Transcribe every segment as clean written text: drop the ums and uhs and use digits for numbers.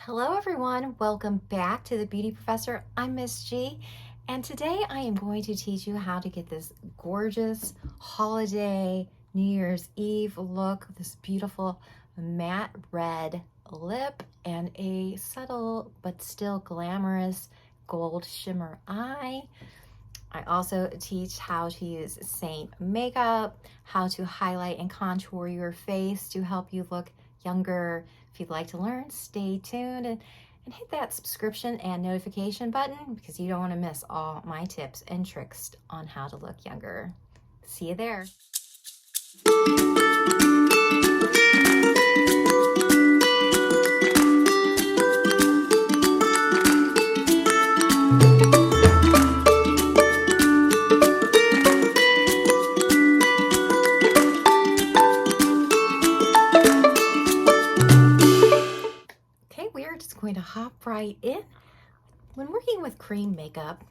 Hello everyone, welcome back to the Beauty Professor. I'm Miss G, and today I am going to teach you how to get this gorgeous holiday New Year's Eve look, this beautiful matte red lip and a subtle but still glamorous gold shimmer eye. I also teach how to use Seint Makeup, how to highlight and contour your face to help you look younger. If you'd like to learn, stay tuned and hit that subscription and notification button because you don't want to miss all my tips and tricks on how to look younger. See you there. We're just going to hop right in. When working with cream makeup,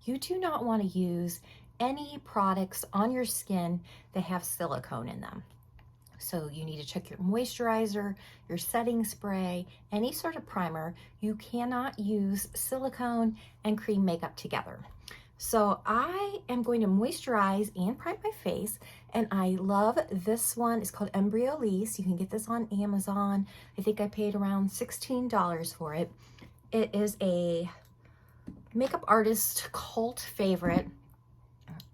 you do not want to use any products on your skin that have silicone in them. So you need to check your moisturizer, your setting spray, any sort of primer. You cannot use silicone and cream makeup together. So I am going to moisturize and prime my face, and I love this one. It's called Embryolisse. You can get this on Amazon. I think I paid around $16 for it. It is a makeup artist cult favorite,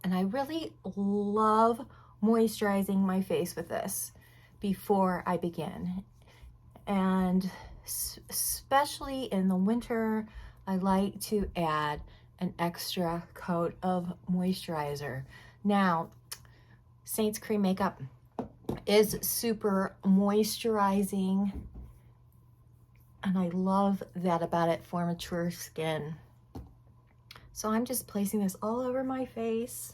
and I really love moisturizing my face with this before I begin. And especially in the winter, I like to add an extra coat of moisturizer. Now, Seint's cream makeup is super moisturizing, and I love that about it for mature skin. So I'm just placing this all over my face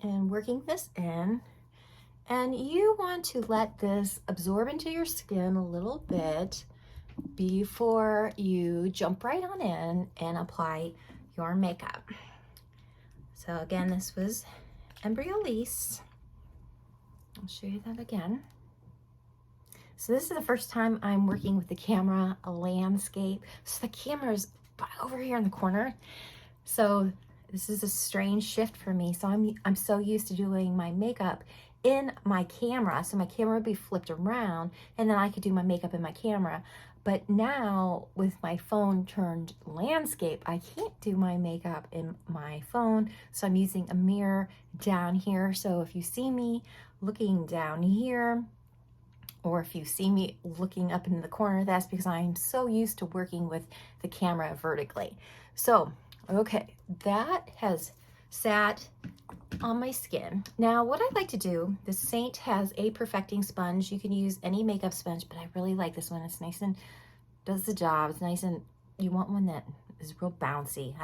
and working this in. And you want to let this absorb into your skin a little bit before you jump right on in and apply your makeup. So again, this was Embryolisse. I'll show you that again. So this is the first time I'm working with the camera, a landscape. So the camera's over here in the corner. So this is a strange shift for me. So I'm so used to doing my makeup in my camera. So my camera would be flipped around and then I could do my makeup in my camera. But now with my phone turned landscape, I can't do my makeup in my phone. So I'm using a mirror down here. So if you see me looking down here, or if you see me looking up in the corner, that's because I'm so used to working with the camera vertically. So, okay, that has sat on my skin. Now, what I like to do, the Seint has a perfecting sponge. You can use any makeup sponge, but I really like this one. It's nice and does the job. It's nice, and you want one that is real bouncy.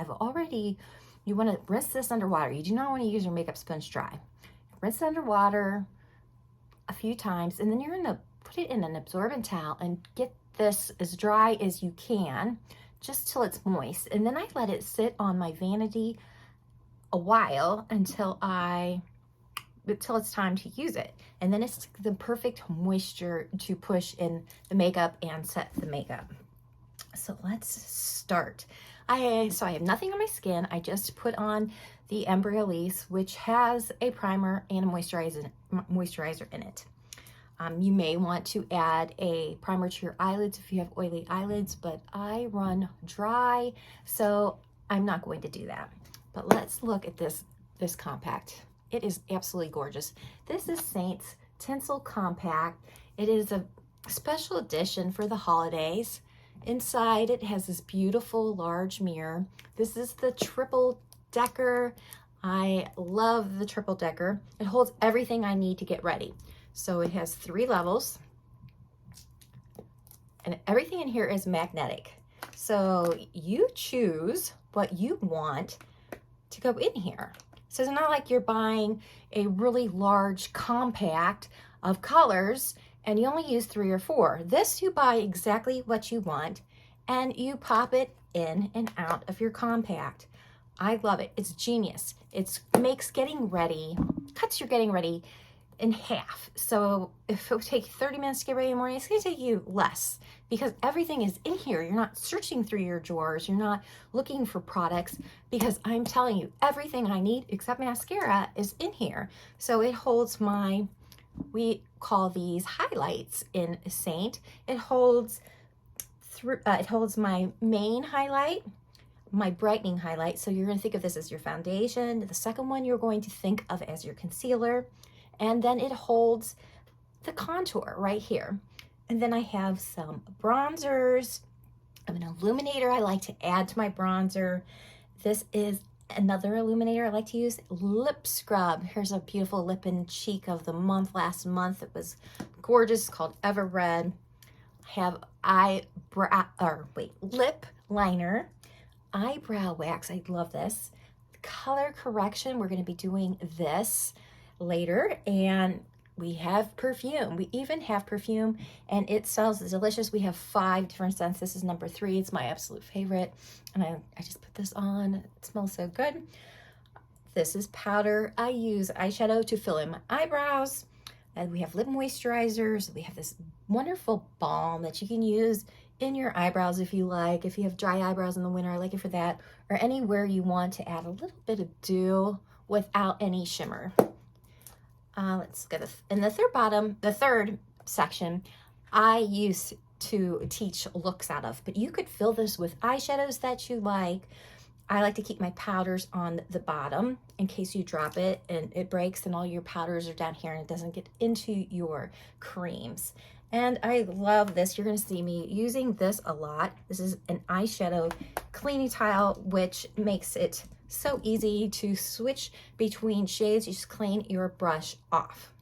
You want to rinse this underwater. You do not want to use your makeup sponge dry. Rinse it underwater a few times, and then you're gonna put it in an absorbent towel and get this as dry as you can, just till it's moist. And then I let it sit on my vanity a while until it's time to use it. And then it's the perfect moisture to push in the makeup and set the makeup. So let's start. So I have nothing on my skin. I just put on the Embryolisse, which has a primer and a moisturizer in it. You may want to add a primer to your eyelids if you have oily eyelids, but I run dry, so I'm not going to do that. But let's look at this compact. It is absolutely gorgeous. This is Seint's Tinsel Compact. It is a special edition for the holidays. Inside it has this beautiful large mirror. This is the triple decker. I love the triple decker. It holds everything I need to get ready. So it has 3 levels, and everything in here is magnetic. So you choose what you want to go in here. So it's not like you're buying a really large compact of colors and you only use 3 or 4. This, you buy exactly what you want and you pop it in and out of your compact. I love it. It's genius. It makes getting ready, cuts your getting ready in half. So if it would take 30 minutes to get ready in the morning, it's going to take you less because everything is in here. You're not searching through your drawers. You're not looking for products because I'm telling you, everything I need except mascara is in here. So it holds my, we call these highlights in Seint. It holds my main highlight, my brightening highlight. So you're going to think of this as your foundation. The second one you're going to think of as your concealer. And then it holds the contour right here. And then I have some bronzers. I have an illuminator I like to add to my bronzer. This is another illuminator I like to use. Lip scrub. Here's a beautiful lip and cheek of the month. Last month it was gorgeous, called Ever Red. I have lip liner, eyebrow wax. I love this. Color correction. We're going to be doing this later. And we have perfume. We even have perfume, and it smells delicious. We have 5 different scents. This is number 3. It's my absolute favorite. And I just put this on. It smells so good. This is powder. I use eyeshadow to fill in my eyebrows. And we have lip moisturizers. We have this wonderful balm that you can use in your eyebrows if you like. If you have dry eyebrows in the winter, I like it for that. Or anywhere you want to add a little bit of dew without any shimmer. Let's go in the third section, I used to teach looks out of, but you could fill this with eyeshadows that you like. I like to keep my powders on the bottom in case you drop it and it breaks and all your powders are down here and it doesn't get into your creams. And I love this. You're going to see me using this a lot. This is an eyeshadow cleaning tile, which makes it so easy to switch between shades. You just clean your brush off.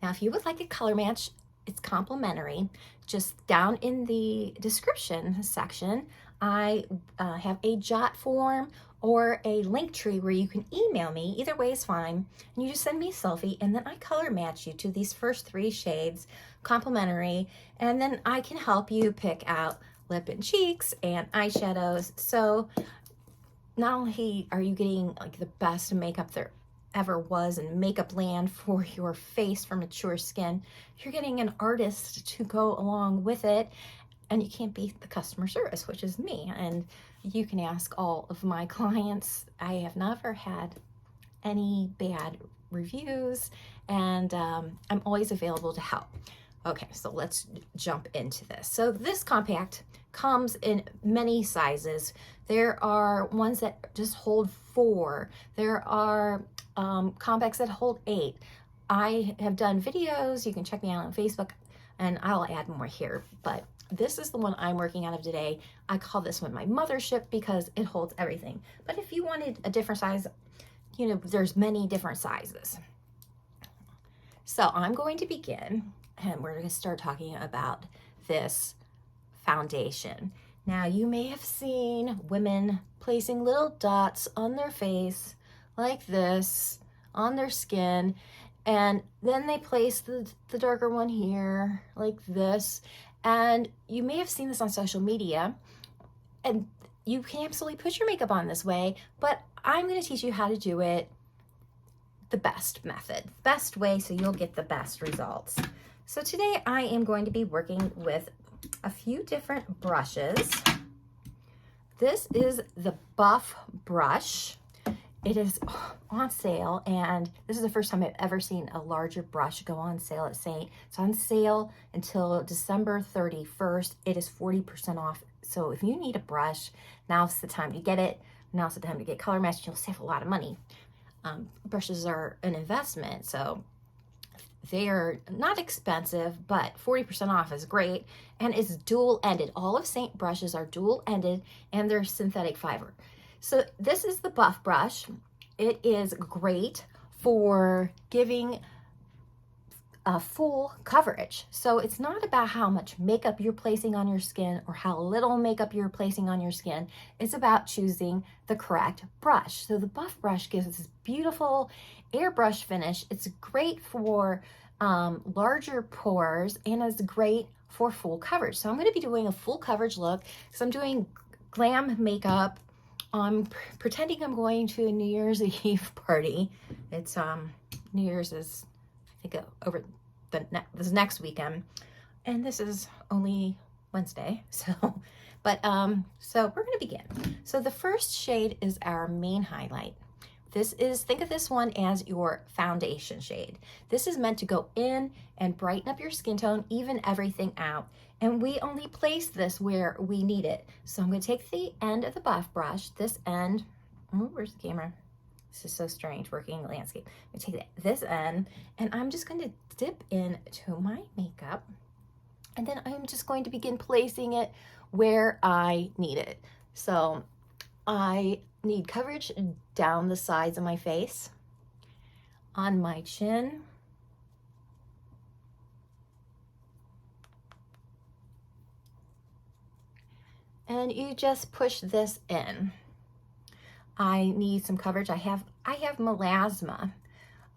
Now, if you would like a color match, it's complimentary. Just down in the description section, I have a jot form or a link tree where you can email me. Either way is fine. And you just send me a selfie, and then I color match you to these first 3 shades, complimentary, and then I can help you pick out lip and cheeks and eyeshadows. So not only are you getting like the best makeup there ever was in makeup land for your face for mature skin, you're getting an artist to go along with it, and you can't beat the customer service, which is me. And you can ask all of my clients. I have never had any bad reviews, and I'm always available to help. Okay, so let's jump into this. So this compact comes in many sizes. There are ones that just hold 4. There are compacts that hold 8. I have done videos. You can check me out on Facebook, and I'll add more here. But this is the one I'm working out of today. I call this one my mothership because it holds everything. But if you wanted a different size, you know, there's many different sizes. So I'm going to begin, and we're going to start talking about this foundation. Now, you may have seen women placing little dots on their face like this on their skin, and then they place the darker one here like this. And you may have seen this on social media, and you can absolutely put your makeup on this way, but I'm going to teach you how to do it the best method, best way, so you'll get the best results. So today I am going to be working with a few different brushes. This is the Buff brush. It is on sale, and this is the first time I've ever seen a larger brush go on sale at Seint. It's on sale until December 31st. It is 40% off. So if you need a brush, now's the time to get it. Now's the time to get color matched. You'll save a lot of money. Brushes are an investment, so they are not expensive, but 40% off is great, and it's dual-ended. All of Seint brushes are dual-ended, and they're synthetic fiber. So this is the Buff brush. It is great for giving a full coverage. So it's not about how much makeup you're placing on your skin or how little makeup you're placing on your skin. It's about choosing the correct brush. So the Buff brush gives us this beautiful airbrush finish. It's great for larger pores, and it's great for full coverage. So I'm going to be doing a full coverage look. So I'm doing glam makeup. I'm pretending I'm going to a New Year's Eve party. It's New Year's is, I think, over this next weekend. And this is only Wednesday, so, but, so we're gonna begin. So the first shade is our main highlight. This is, think of this one as your foundation shade. This is meant to go in and brighten up your skin tone, even everything out. And we only place this where we need it. So I'm gonna take the end of the buff brush, this end, oh, where's the camera? This is so strange working landscape. I'm gonna take this end, and I'm just gonna dip into my makeup. And then I'm just going to begin placing it where I need it. So I need coverage down the sides of my face, on my chin, and you just push this in. I need some coverage. I have melasma.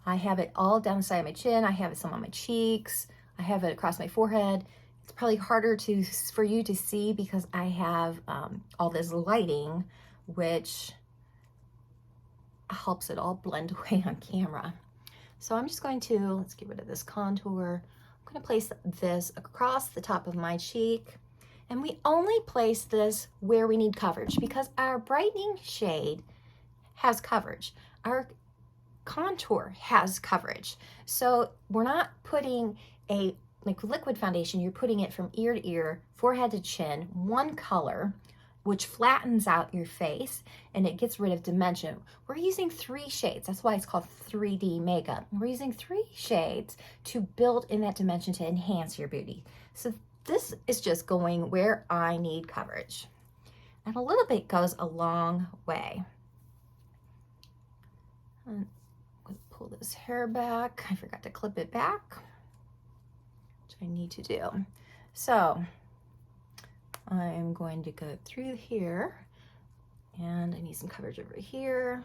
I have it all down the side of my chin. I have it some on my cheeks. I have it across my forehead. It's probably harder for you to see because I have all this lighting, which helps it all blend away on camera. So I'm just going to, let's get rid of this contour. I'm going to place this across the top of my cheek. And we only place this where we need coverage because our brightening shade has coverage. Our contour has coverage. So we're not putting a, like liquid foundation, you're putting it from ear to ear, forehead to chin, one color, which flattens out your face and it gets rid of dimension. We're using 3 shades. That's why it's called 3D makeup. We're using 3 shades to build in that dimension to enhance your beauty. So this is just going where I need coverage. And a little bit goes a long way. I'm going to pull this hair back. I forgot to clip it back, which I need to do. So I'm going to go through here, and I need some coverage over here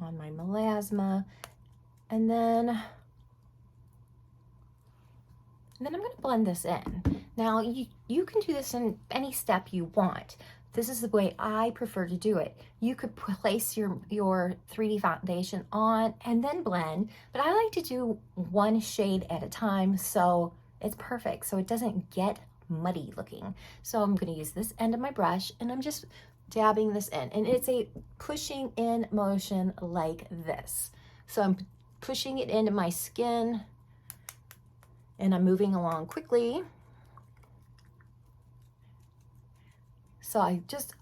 on my melasma, and then I'm going to blend this in. Now you can do this in any step you want. This is the way I prefer to do it. You could place your 3D foundation on and then blend, but I like to do one shade at a time so it's perfect, so it doesn't get muddy looking. So I'm going to use this end of my brush and I'm just dabbing this in, and it's a pushing in motion like this. So I'm pushing it into my skin and I'm moving along quickly. So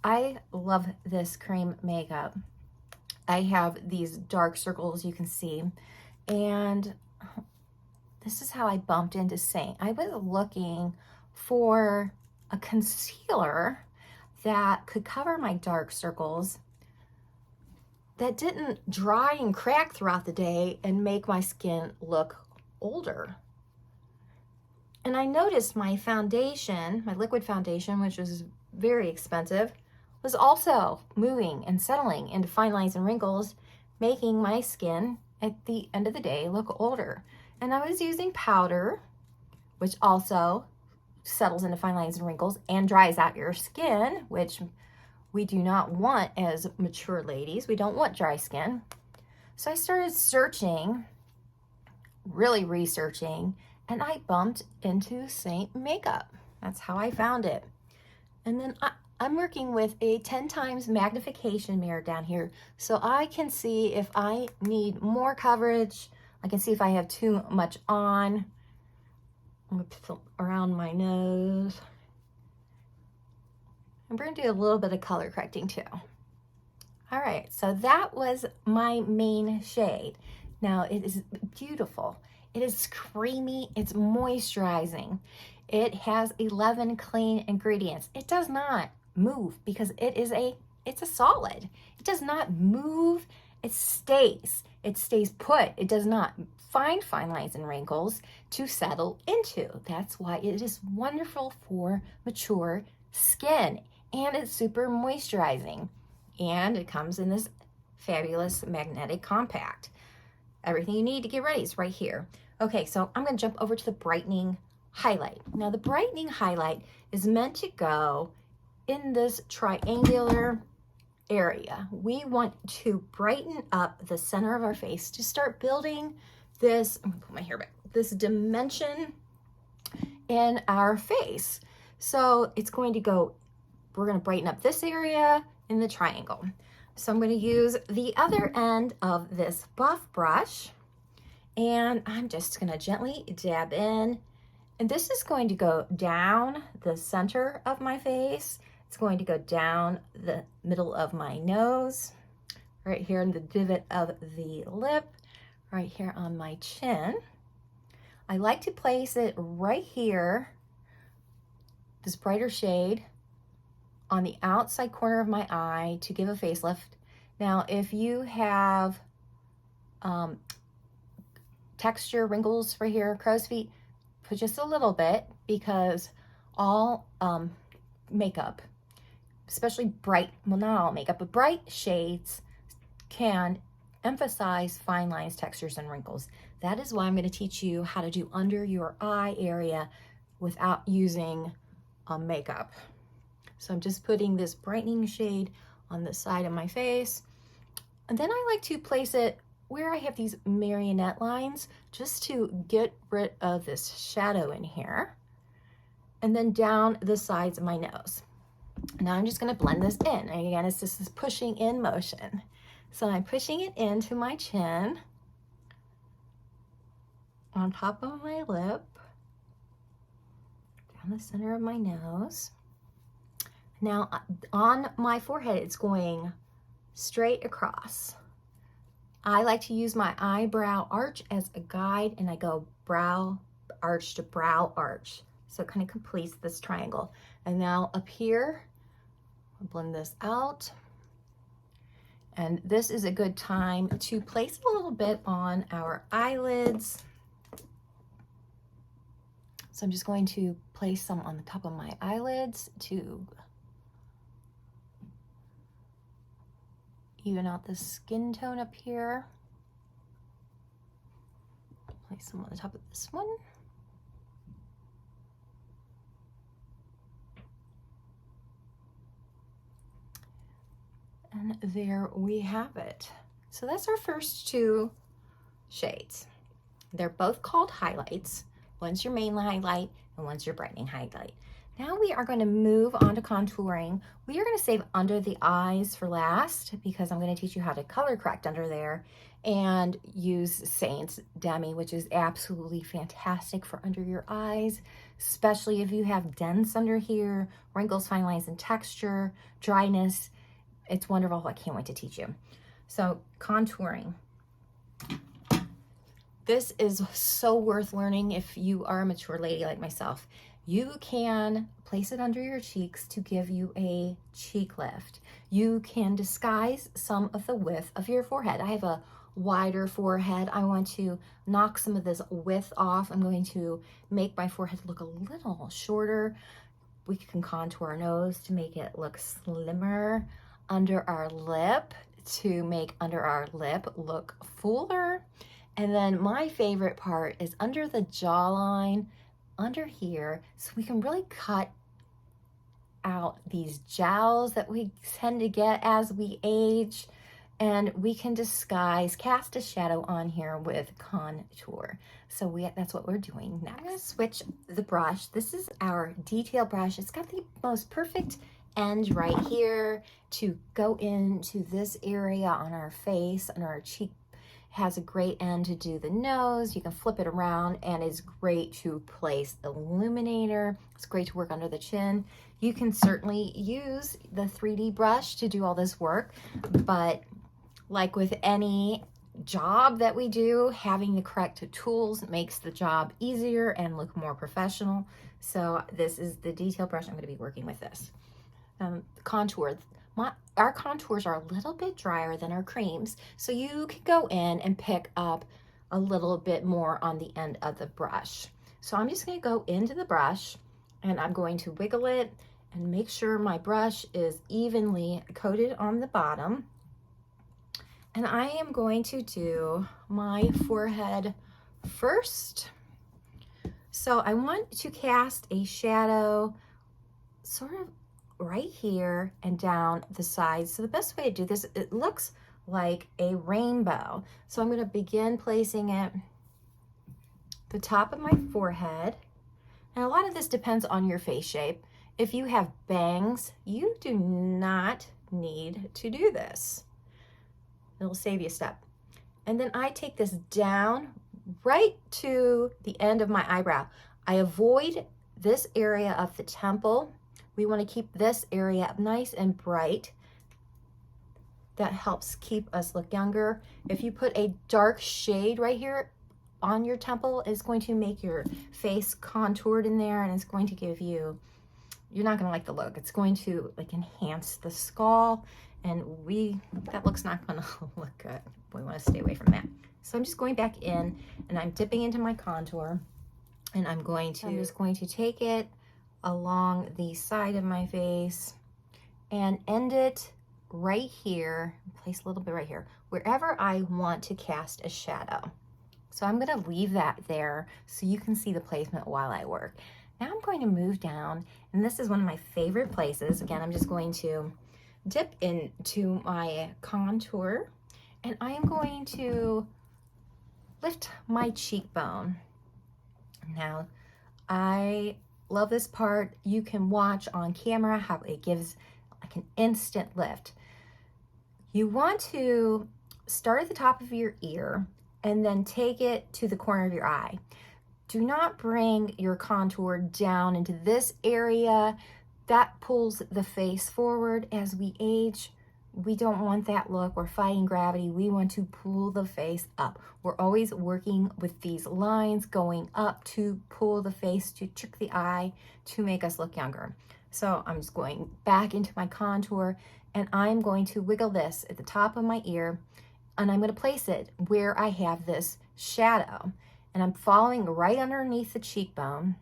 I love this cream makeup. I have these dark circles you can see, and this is how I bumped into Seint. I was looking for a concealer that could cover my dark circles that didn't dry and crack throughout the day and make my skin look older. And I noticed my foundation, my liquid foundation, which was very expensive, was also moving and settling into fine lines and wrinkles, making my skin at the end of the day look older. And I was using powder, which also settles into fine lines and wrinkles and dries out your skin, which we do not want as mature ladies. We don't want dry skin. So I started searching, really researching, and I bumped into Seint Makeup. That's how I found it. And then I'm working with a 10 times magnification mirror down here, so I can see if I need more coverage. I can see if I have too much on. I'm going to put some around my nose. And we're going to do a little bit of color correcting too. All right, so that was my main shade. Now it is beautiful. It is creamy, it's moisturizing. It has 11 clean ingredients. It does not move because it's a solid. It does not move, it stays put. It does not find fine lines and wrinkles to settle into. That's why it is wonderful for mature skin, and it's super moisturizing. And it comes in this fabulous magnetic compact. Everything you need to get ready is right here. Okay, so I'm going to jump over to the brightening highlight. Now the brightening highlight is meant to go in this triangular area. We want to brighten up the center of our face to start building this, I'm gonna put my hair back, this dimension in our face. So it's going to go, we're gonna brighten up this area in the triangle. So I'm gonna use the other end of this buff brush, and I'm just gonna gently dab in. And this is going to go down the center of my face. It's going to go down the middle of my nose, right here in the divot of the lip, right here on my chin. I like to place it right here, this brighter shade, on the outside corner of my eye to give a facelift. Now, if you have texture, wrinkles right here, crow's feet, put just a little bit, because all makeup, especially bright, well, not all makeup, but bright shades can emphasize fine lines, textures, and wrinkles. That is why I'm going to teach you how to do under your eye area without using makeup. So I'm just putting this brightening shade on the side of my face. And then I like to place it where I have these marionette lines, just to get rid of this shadow in here. And then down the sides of my nose. Now I'm just going to blend this in. And again, it's just this pushing in motion. So I'm pushing it into my chin, on top of my lip, down the center of my nose. Now on my forehead, it's going straight across. I like to use my eyebrow arch as a guide, and I go brow arch to brow arch. So it kind of completes this triangle. And now up here, I'll blend this out. And this is a good time to place a little bit on our eyelids. So I'm just going to place some on the top of my eyelids to even out the skin tone up here. Place some on the top of this one. And there we have it. So that's our first two shades. They're both called highlights. One's your main highlight and one's your brightening highlight. Now we are going to move on to contouring. We are going to save under the eyes for last, because I'm going to teach you how to color correct under there and use Seint's Demi, which is absolutely fantastic for under your eyes, especially if you have dense under here, wrinkles, fine lines, and texture, dryness. It's wonderful. I can't wait to teach you. So contouring. This is so worth learning if you are a mature lady like myself. You can place it under your cheeks to give you a cheek lift. You can disguise some of the width of your forehead. I have a wider forehead. I want to knock some of this width off. I'm going to make my forehead look a little shorter. We can contour our nose to make it look slimmer. Under our lip to make under our lip look fuller. And then my favorite part is under the jawline, under here, so we can really cut out these jowls that we tend to get as we age, and we can disguise, cast a shadow on here with contour. So that's what we're doing next. I'm going to switch the brush. This is our detail brush. It's got the most perfect end right here to go into this area on our face, and our cheek has a great end to do the nose. You can flip it around, and it's great to place Illuminator. It's great to work under the chin. You can certainly use the 3D brush to do all this work, but like with any job that we do, having the correct tools makes the job easier and look more professional. So this is the detail brush. I'm going to be working with this. Contour. Our contours are a little bit drier than our creams, so you can go in and pick up a little bit more on the end of the brush. So I'm just going to go into the brush, and I'm going to wiggle it and make sure my brush is evenly coated on the bottom. And I am going to do my forehead first. So I want to cast a shadow sort of right here and down the sides. So the best way to do this, it looks like a rainbow. So I'm going to begin placing it the top of my forehead. And a lot of this depends on your face shape. If you have bangs, you do not need to do this. It'll save you a step. And then I take this down right to the end of my eyebrow. I avoid this area of the temple. We want to keep this area nice and bright. That helps keep us look younger. If you put a dark shade right here on your temple, it's going to make your face contoured in there, and it's going to give you, you're not going to like the look. It's going to like enhance the skull, and that look's not going to look good. We want to stay away from that. So I'm just going back in and I'm dipping into my contour, and I'm just going to take it along the side of my face and end it right here. Place a little bit right here, wherever I want to cast a shadow. So I'm going to leave that there so you can see the placement while I work. Now I'm going to move down, and this is one of my favorite places. Again, I'm just going to dip into my contour, and I am going to lift my cheekbone. Now, I love this part. You can watch on camera how it gives like an instant lift. You want to start at the top of your ear and then take it to the corner of your eye. Do not bring your contour down into this area. That pulls the face forward. As we age, we don't want that look. We're fighting gravity. We want to pull the face up. We're always working with these lines going up to pull the face, to trick the eye, to make us look younger. So I'm just going back into my contour, and I'm going to wiggle this at the top of my ear, and I'm going to place it where I have this shadow, and I'm following right underneath the cheekbone,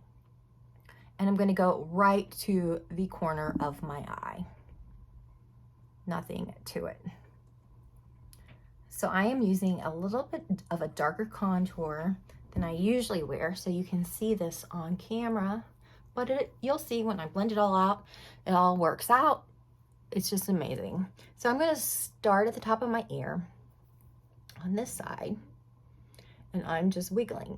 and I'm going to go right to the corner of my eye. Nothing to it. So I am using a little bit of a darker contour than I usually wear, so you can see this on camera, but you'll see when I blend it all out, it all works out. It's just amazing. So I'm going to start at the top of my ear on this side, and I'm just wiggling.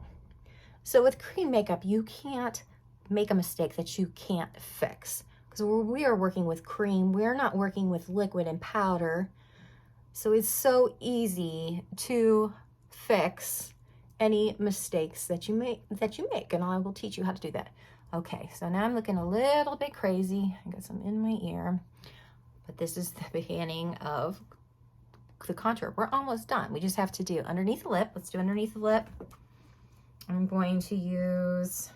So with cream makeup, you can't make a mistake that you can't fix, because we are working with cream. We're not working with liquid and powder. So it's so easy to fix any mistakes that you make, and I will teach you how to do that. Okay, so now I'm looking a little bit crazy. I got some in my ear, but this is the beginning of the contour. We're almost done. We just have to do underneath the lip. Let's do underneath the lip. I'm going to use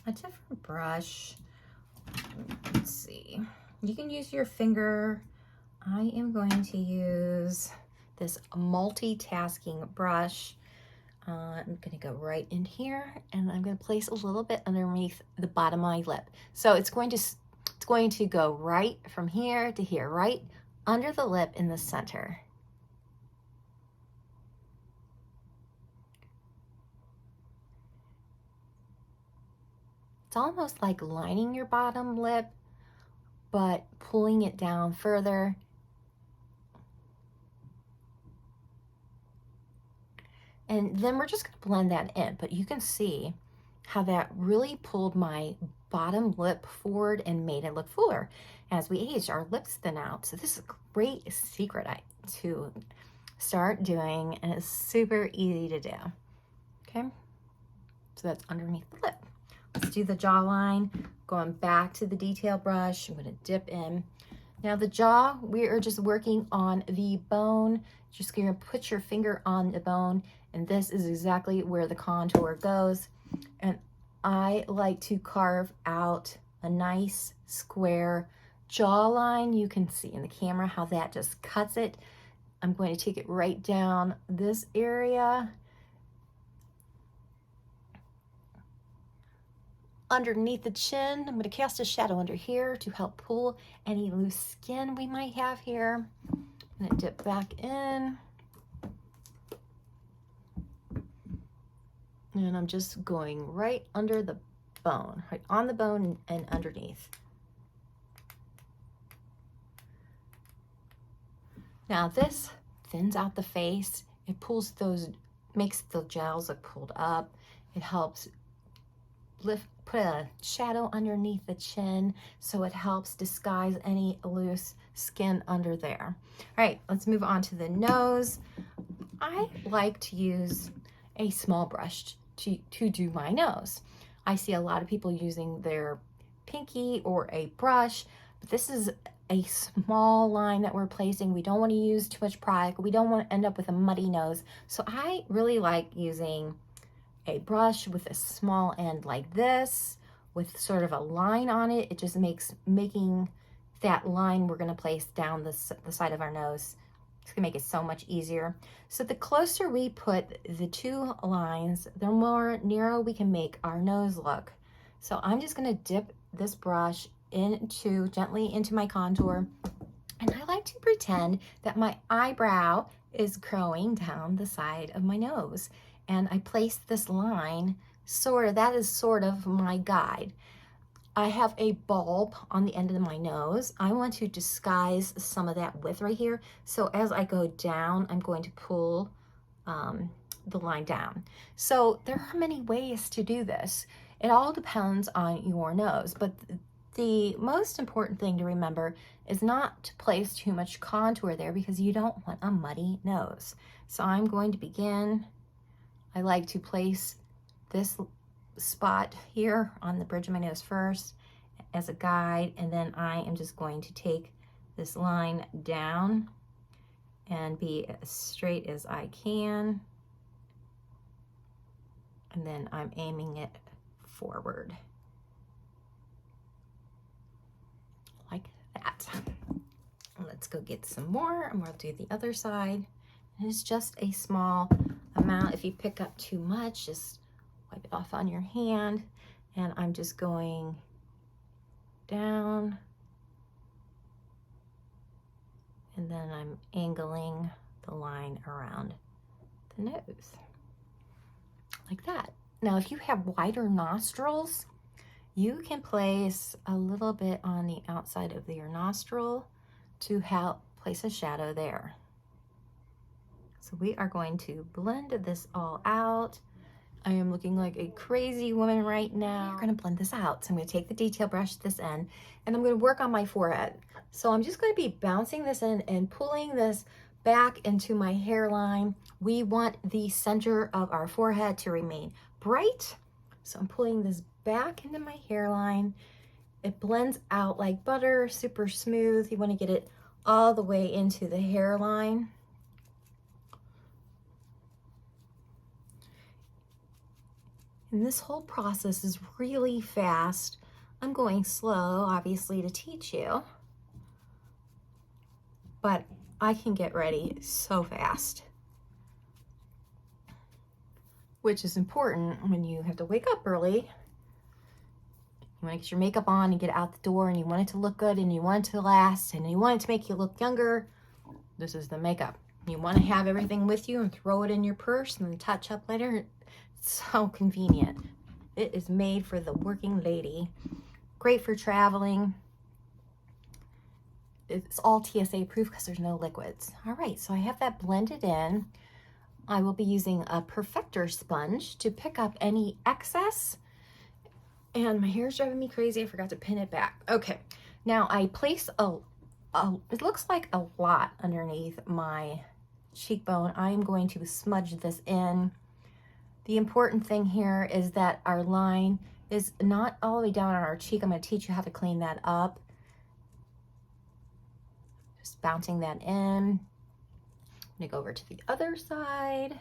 a different brush. Let's see. You can use your finger. I am going to use this Multitasking brush. I'm going to go right in here, and I'm going to place a little bit underneath the bottom of my lip. So it's going to go right from here to here, right under the lip in the center. It's almost like lining your bottom lip, but pulling it down further. And then we're just going to blend that in, but you can see how that really pulled my bottom lip forward and made it look fuller. As we age, our lips thin out. So this is a great secret to start doing, and it's super easy to do. Okay, so that's underneath the lip. Let's do the jawline. Going back to the detail brush, I'm going to dip in. Now the jaw, we are just working on the bone. Just going to put your finger on the bone, and this is exactly where the contour goes. And I like to carve out a nice square jawline. You can see in the camera how that just cuts it. I'm going to take it right down this area, underneath the chin. I'm going to cast a shadow under here to help pull any loose skin we might have here. I'm going to dip back in. And I'm just going right under the bone, right on the bone and underneath. Now this thins out the face. It pulls those, makes the gels look pulled up. It helps put a shadow underneath the chin, so it helps disguise any loose skin under there. All right, let's move on to the nose. I like to use a small brush to do my nose. I see a lot of people using their pinky or a brush, but this is a small line that we're placing. We don't want to use too much product. We don't want to end up with a muddy nose. So I really like using a brush with a small end like this, with sort of a line on it. It just makes making that line we're going to place down the side of our nose, it's going to make it so much easier. So the closer we put the two lines, the more narrow we can make our nose look. So I'm just going to dip this brush gently into my contour, and I like to pretend that my eyebrow is growing down the side of my nose. And I place this line, that is sort of my guide. I have a bulb on the end of my nose. I want to disguise some of that width right here. So as I go down, I'm going to pull the line down. So there are many ways to do this. It all depends on your nose, but the most important thing to remember is not to place too much contour there, because you don't want a muddy nose. So I'm going to begin. I like to place this spot here on the bridge of my nose first as a guide, and then I am just going to take this line down and be as straight as I can, and then I'm aiming it forward like that. Let's go get some more, and we'll do the other side. And it's just a small amount. If you pick up too much, just wipe it off on your hand. And I'm just going down, and then I'm angling the line around the nose like that. Now, if you have wider nostrils, you can place a little bit on the outside of your nostril to help place a shadow there. So we are going to blend this all out. I am looking like a crazy woman right now. We're gonna blend this out. So I'm gonna take the detail brush at this end, and I'm gonna work on my forehead. So I'm just gonna be bouncing this in and pulling this back into my hairline. We want the center of our forehead to remain bright. So I'm pulling this back into my hairline. It blends out like butter, super smooth. You wanna get it all the way into the hairline. And this whole process is really fast. I'm going slow, obviously, to teach you, but I can get ready so fast, which is important when you have to wake up early. You want to get your makeup on and get out the door, and you want it to look good, and you want it to last, and you want it to make you look younger. This is the makeup. You want to have everything with you and throw it in your purse and then touch up later. So convenient. It is made for the working lady. Great for traveling. It's all TSA proof because there's no liquids. All right, so I have that blended in. I will be using a Perfector sponge to pick up any excess. And my hair's driving me crazy. I forgot to pin it back. Okay, now I place it looks like a lot underneath my cheekbone. I'm going to smudge this in. The important thing here is that our line is not all the way down on our cheek. I'm going to teach you how to clean that up. Just bouncing that in. I'm going to go over to the other side.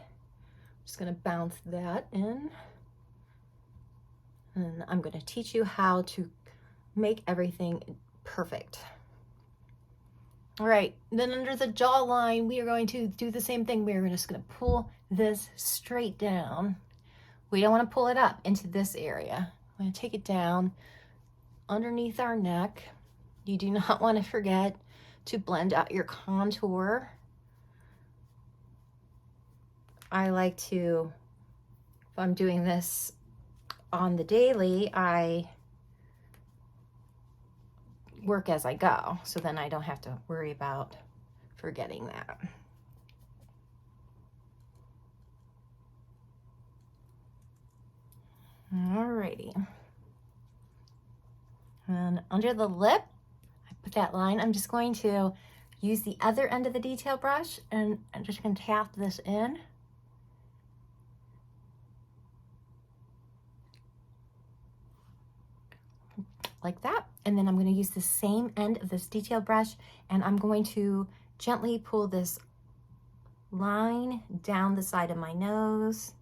Just going to bounce that in. And I'm going to teach you how to make everything perfect. All right, then under the jawline, we are going to do the same thing. We're just going to pull this straight down. We don't want to pull it up into this area. I'm going to take it down underneath our neck. You do not want to forget to blend out your contour. I like to, if I'm doing this on the daily, I work as I go, so then I don't have to worry about forgetting that. Alrighty. And under the lip, I put that line. I'm just going to use the other end of the detail brush and I'm just going to tap this in. Like that. And then I'm going to use the same end of this detail brush and I'm going to gently pull this line down the side of my nose.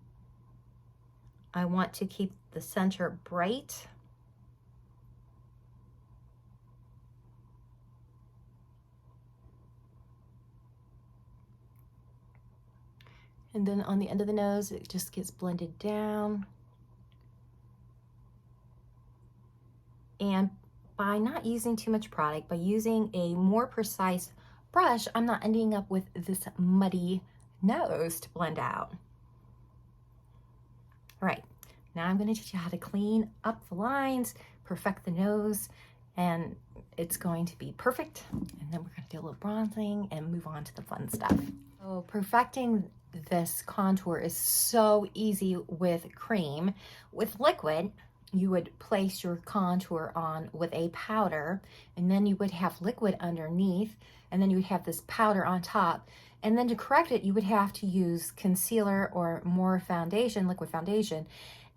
I want to keep the center bright. And then on the end of the nose, it just gets blended down. And by not using too much product, by using a more precise brush, I'm not ending up with this muddy nose to blend out. All right, now I'm going to teach you how to clean up the lines, perfect the nose, and it's going to be perfect. And then we're going to do a little bronzing and move on to the fun stuff. So perfecting this contour is so easy with cream. With liquid, you would place your contour on with a powder, and then you would have liquid underneath, and then you would have this powder on top. And then to correct it, you would have to use concealer or more foundation, liquid foundation.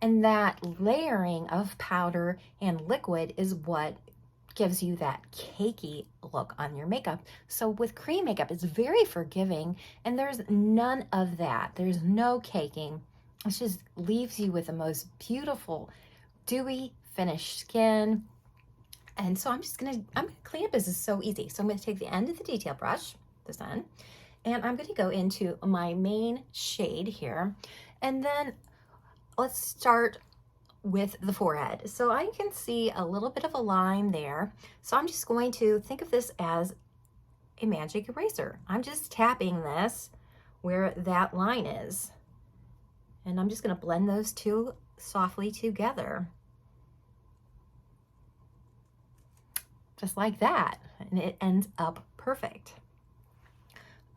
And that layering of powder and liquid is what gives you that cakey look on your makeup. So with cream makeup, it's very forgiving and there's none of that. There's no caking. It just leaves you with the most beautiful, dewy, finished skin. And so I'm gonna clean up. This is so easy. So I'm gonna take the end of the detail brush, this end, and I'm gonna go into my main shade here. And then let's start with the forehead. So I can see a little bit of a line there. So I'm just going to think of this as a magic eraser. I'm just tapping this where that line is. And I'm just gonna blend those two softly together. Just like that. And it ends up perfect.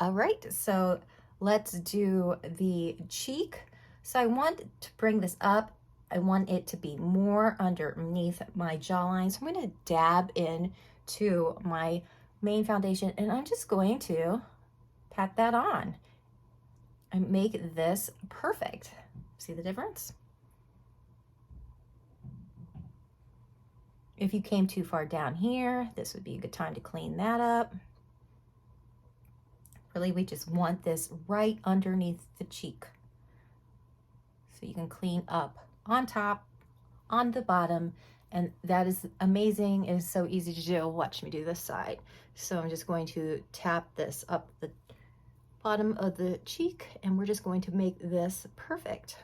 All right, so let's do the cheek. So I want to bring this up. I want it to be more underneath my jawline. So I'm going to dab in to my main foundation and I'm just going to pat that on and make this perfect. See the difference? If you came too far down here, this would be a good time to clean that up. Really, we just want this right underneath the cheek. So you can clean up on top, on the bottom, and that is amazing. It is so easy to do. Watch me do this side. So I'm just going to tap this up the bottom of the cheek, and we're just going to make this perfect.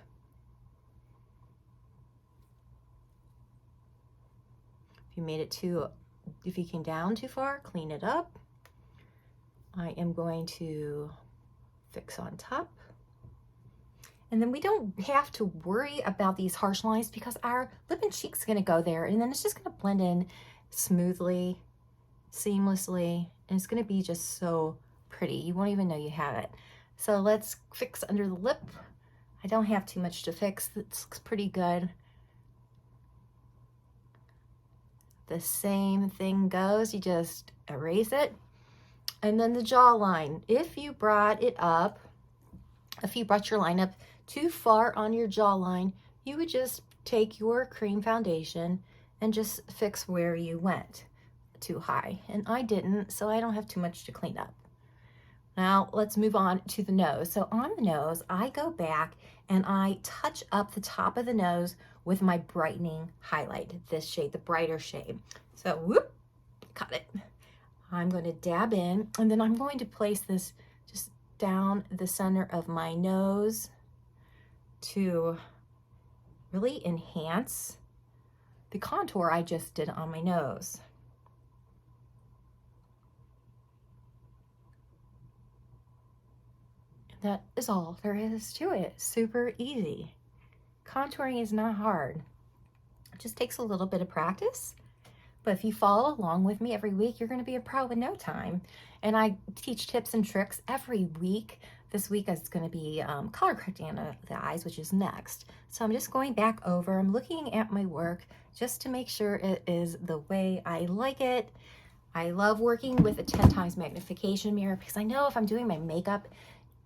If you made it if you came down too far, clean it up. I am going to fix on top. And then we don't have to worry about these harsh lines because our lip and cheek's gonna go there and then it's just gonna blend in smoothly, seamlessly, and it's gonna be just so pretty. You won't even know you have it. So let's fix under the lip. I don't have too much to fix. This looks pretty good. The same thing goes, you just erase it. And then the jawline, if you brought it up, if you brought your line up too far on your jawline, you would just take your cream foundation and just fix where you went too high. And I didn't, so I don't have too much to clean up. Now let's move on to the nose. So on the nose, I go back and I touch up the top of the nose with my brightening highlight, this shade, the brighter shade. So whoop, got it. I'm going to dab in and then I'm going to place this just down the center of my nose to really enhance the contour I just did on my nose. That is all there is to it. Super easy. Contouring is not hard. It just takes a little bit of practice, But if you follow along with me every week, you're going to be a pro in no time. And I teach tips and tricks every week. This week is going to be color correcting the eyes, which is next. So I'm just going back over, I'm looking at my work just to make sure it is the way I like it. I love working with a 10 times magnification mirror because I know if I'm doing my makeup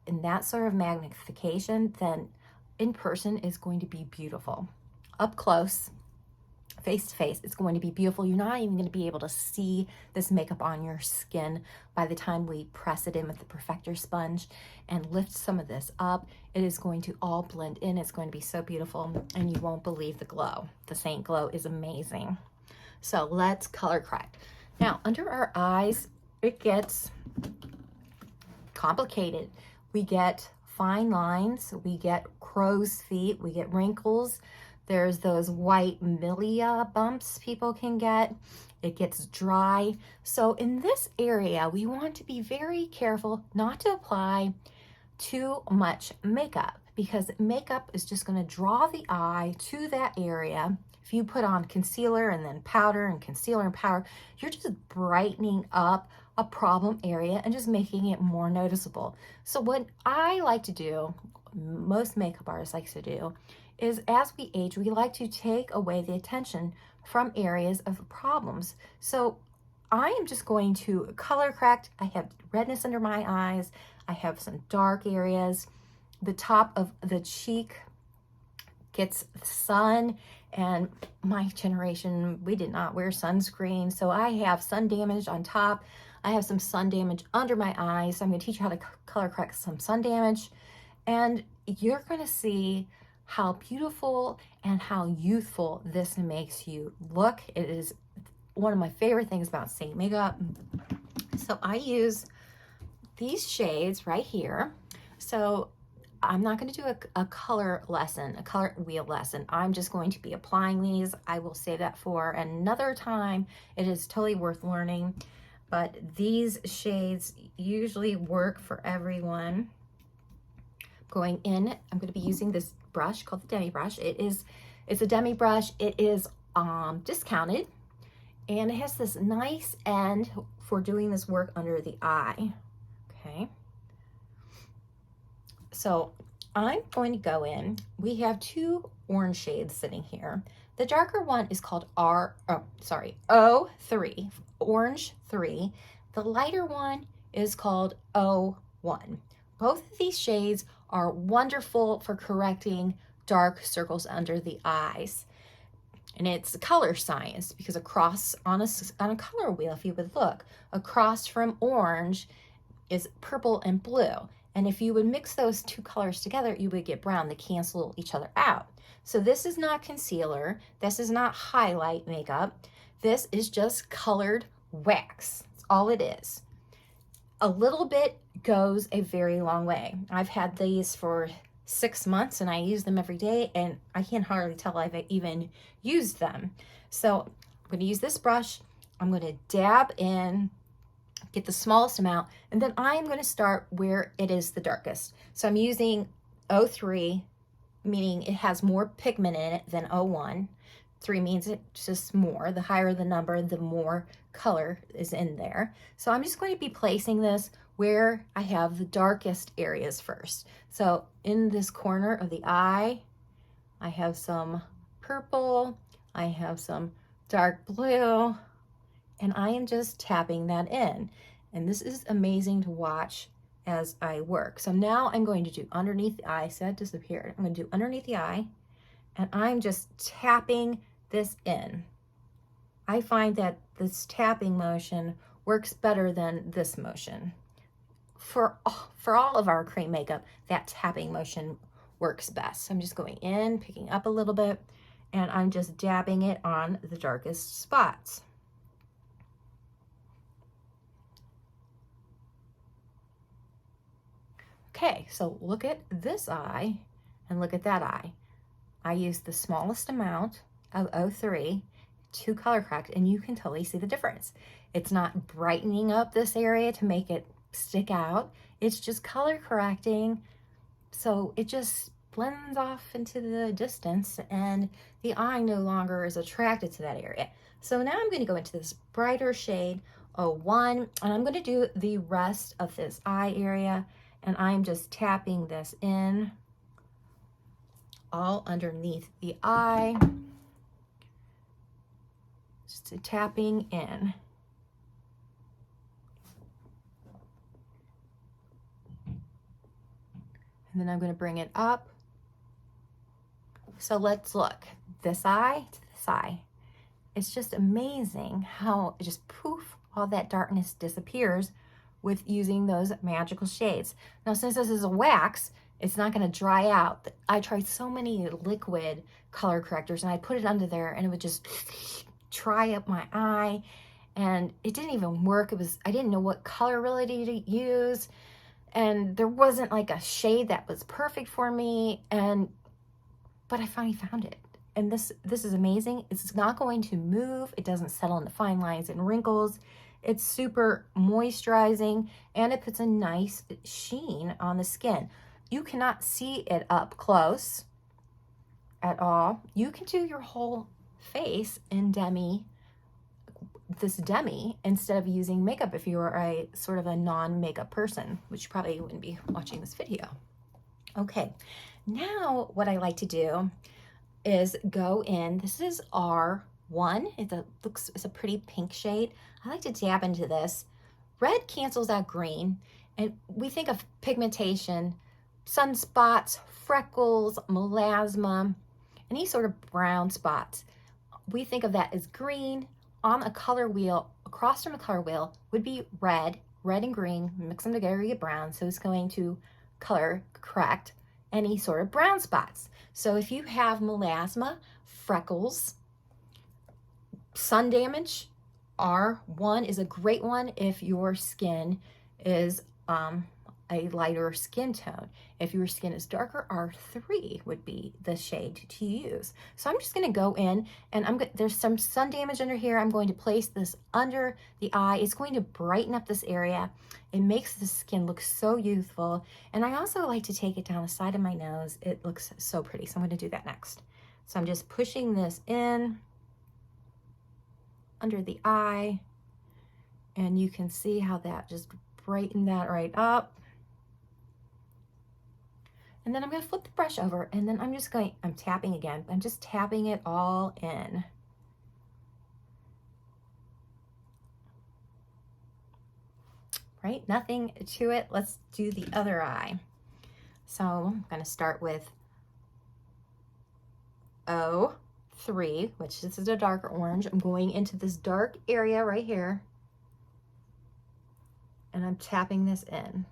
in that sort of magnification, then in person is going to be beautiful. Up close, face to face, it's going to be beautiful. You're not even going to be able to see this makeup on your skin by the time we press it in with the Perfector Sponge and lift some of this up. It is going to all blend in. It's going to be so beautiful, and you won't believe the glow. The Seint glow is amazing. So let's color correct. Now, under our eyes, it gets complicated. We get fine lines, we get crow's feet, we get wrinkles. There's those white milia bumps people can get. It gets dry. So in this area, we want to be very careful not to apply too much makeup, because makeup is just going to draw the eye to that area. If you put on concealer and then powder and concealer and powder, you're just brightening up a problem area and just making it more noticeable. So what I like to do, most makeup artists like to do, is as we age, we like to take away the attention from areas of problems. So I am just going to color correct. I have redness under my eyes. I have some dark areas. The top of the cheek gets sun, and my generation, we did not wear sunscreen. So I have sun damage on top. I have some sun damage under my eyes. So I'm going to teach you how to color correct some sun damage. And you're going to see how beautiful and how youthful this makes you look. It is one of my favorite things about Seint Makeup. So I use these shades right here. So I'm not going to do a color lesson, a color wheel lesson. I'm just going to be applying these. I will save that for another time. It is totally worth learning. But these shades usually work for everyone. Going in, I'm going to be using this brush called the Demi brush. It's a Demi brush. It is discounted, and it has this nice end for doing this work under the eye. Okay, so I'm going to go in. We have two orange shades sitting here. The darker one is called O3, orange 3. The lighter one is called O1. Both of these shades are wonderful for correcting dark circles under the eyes. And it's color science, because across on a color wheel, if you would look, across from orange is purple and blue. And if you would mix those two colors together, you would get brown. They cancel each other out. So this is not concealer. This is not highlight makeup. This is just colored wax. That's all it is. A little bit goes a very long way. I've had these for 6 months and I use them every day, and I can hardly tell I've even used them. So I'm going to use this brush. I'm going to dab in, get the smallest amount, and then I am going to start where it is the darkest. So I'm using O3, meaning it has more pigment in it than O1. 3 means it's just more. The higher the number, the more color is in there. So I'm just going to be placing this where I have the darkest areas first. So in this corner of the eye, I have some purple, I have some dark blue, and I am just tapping that in. And this is amazing to watch as I work. So now I'm going to do underneath the eye. See, that disappeared. I'm going to do underneath the eye, and I'm just tapping this in. I find that this tapping motion works better than this motion. For all of our cream makeup, that tapping motion works best. So I'm just going in, picking up a little bit, and I'm just dabbing it on the darkest spots. Okay, so look at this eye and look at that eye. I used the smallest amount of O3 to color correct, and you can totally see the difference. It's not brightening up this area to make it stick out. It's just color correcting, so it just blends off into the distance and the eye no longer is attracted to that area. So now I'm going to go into this brighter shade 01, and I'm going to do the rest of this eye area, and I'm just tapping this in all underneath the eye, just tapping in. And then I'm going to bring it up. So let's look, this eye to this eye. It's just amazing how it just poof, all that darkness disappears with using those magical shades. Now, since this is a wax, it's not going to dry out. I tried so many liquid color correctors and I put it under there and it would just dry up my eye, and it didn't even work. I didn't know what color really to use, and there wasn't like a shade that was perfect for me, but I finally found it. And this is amazing. It's not going to move. It doesn't settle into fine lines and wrinkles. It's super moisturizing, and it puts a nice sheen on the skin. You cannot see it up close at all. You can do your whole face in Demi, instead of using makeup if you are a sort of a non-makeup person, which you probably wouldn't be watching this video. Okay, now what I like to do is go in. This is R1. It's a pretty pink shade. I like to dab into this. Red cancels out green, and we think of pigmentation, sunspots, freckles, melasma, any sort of brown spots. We think of that as green. On a color wheel, across from a color wheel would be red and green, mix them together, you get brown. So it's going to color correct any sort of brown spots. So if you have melasma, freckles, sun damage, R1 is a great one if your skin is a lighter skin tone. If your skin is darker, R3 would be the shade to use. So I'm just going to go in, and there's some sun damage under here. I'm going to place this under the eye. It's going to brighten up this area. It makes the skin look so youthful. And I also like to take it down the side of my nose. It looks so pretty. So I'm going to do that next. So I'm just pushing this in under the eye, and you can see how that just brightened that right up. And then I'm going to flip the brush over, and then I'm tapping again. I'm just tapping it all in. Right? Nothing to it. Let's do the other eye. So I'm going to start with O3, which this is a darker orange. I'm going into this dark area right here, and I'm tapping this in.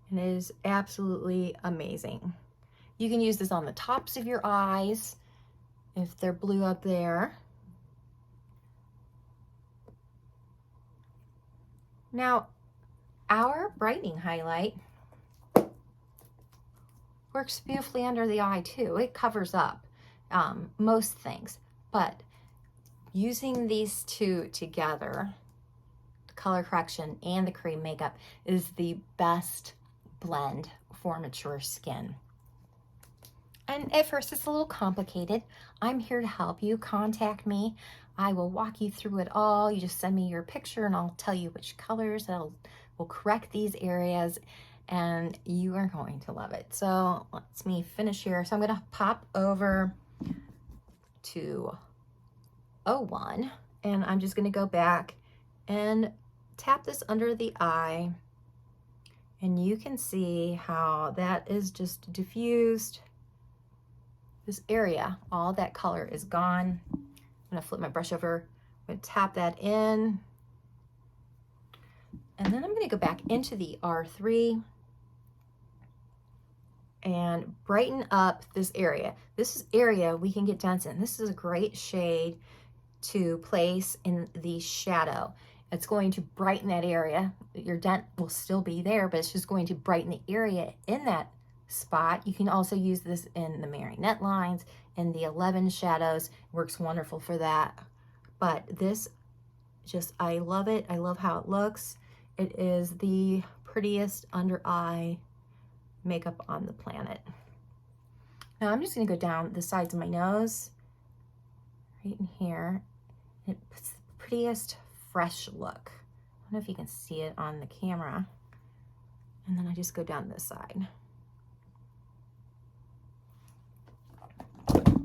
And it is absolutely amazing. You can use this on the tops of your eyes if they're blue up there. Now, our brightening highlight works beautifully under the eye too. It covers up most things, but using these two together, the color correction and the cream makeup, is the best blend for mature skin. And at first it's a little complicated. I'm here to help you. Contact me. I will walk you through it all. You just send me your picture and I'll tell you which colors will correct these areas, and you are going to love it. So let's me finish here. So I'm going to pop over to 01, and I'm just going to go back and tap this under the eye, and you can see how that is just diffused. This area, all that color is gone. I'm going to flip my brush over. I'm going to tap that in, and then I'm going to go back into the R3 and brighten up this area. This area we can get dense in. This is a great shade to place in the shadow. It's going to brighten that area. Your dent will still be there, but it's just going to brighten the area in that spot. You can also use this in the marionette lines, in the 11 shadows. It works wonderful for that. But this Just, I love it. I love how it looks. It is the prettiest under eye makeup on the planet. Now I'm just gonna go down the sides of my nose, right in here. It's the prettiest fresh look. I don't know if you can see it on the camera. And then I just go down this side.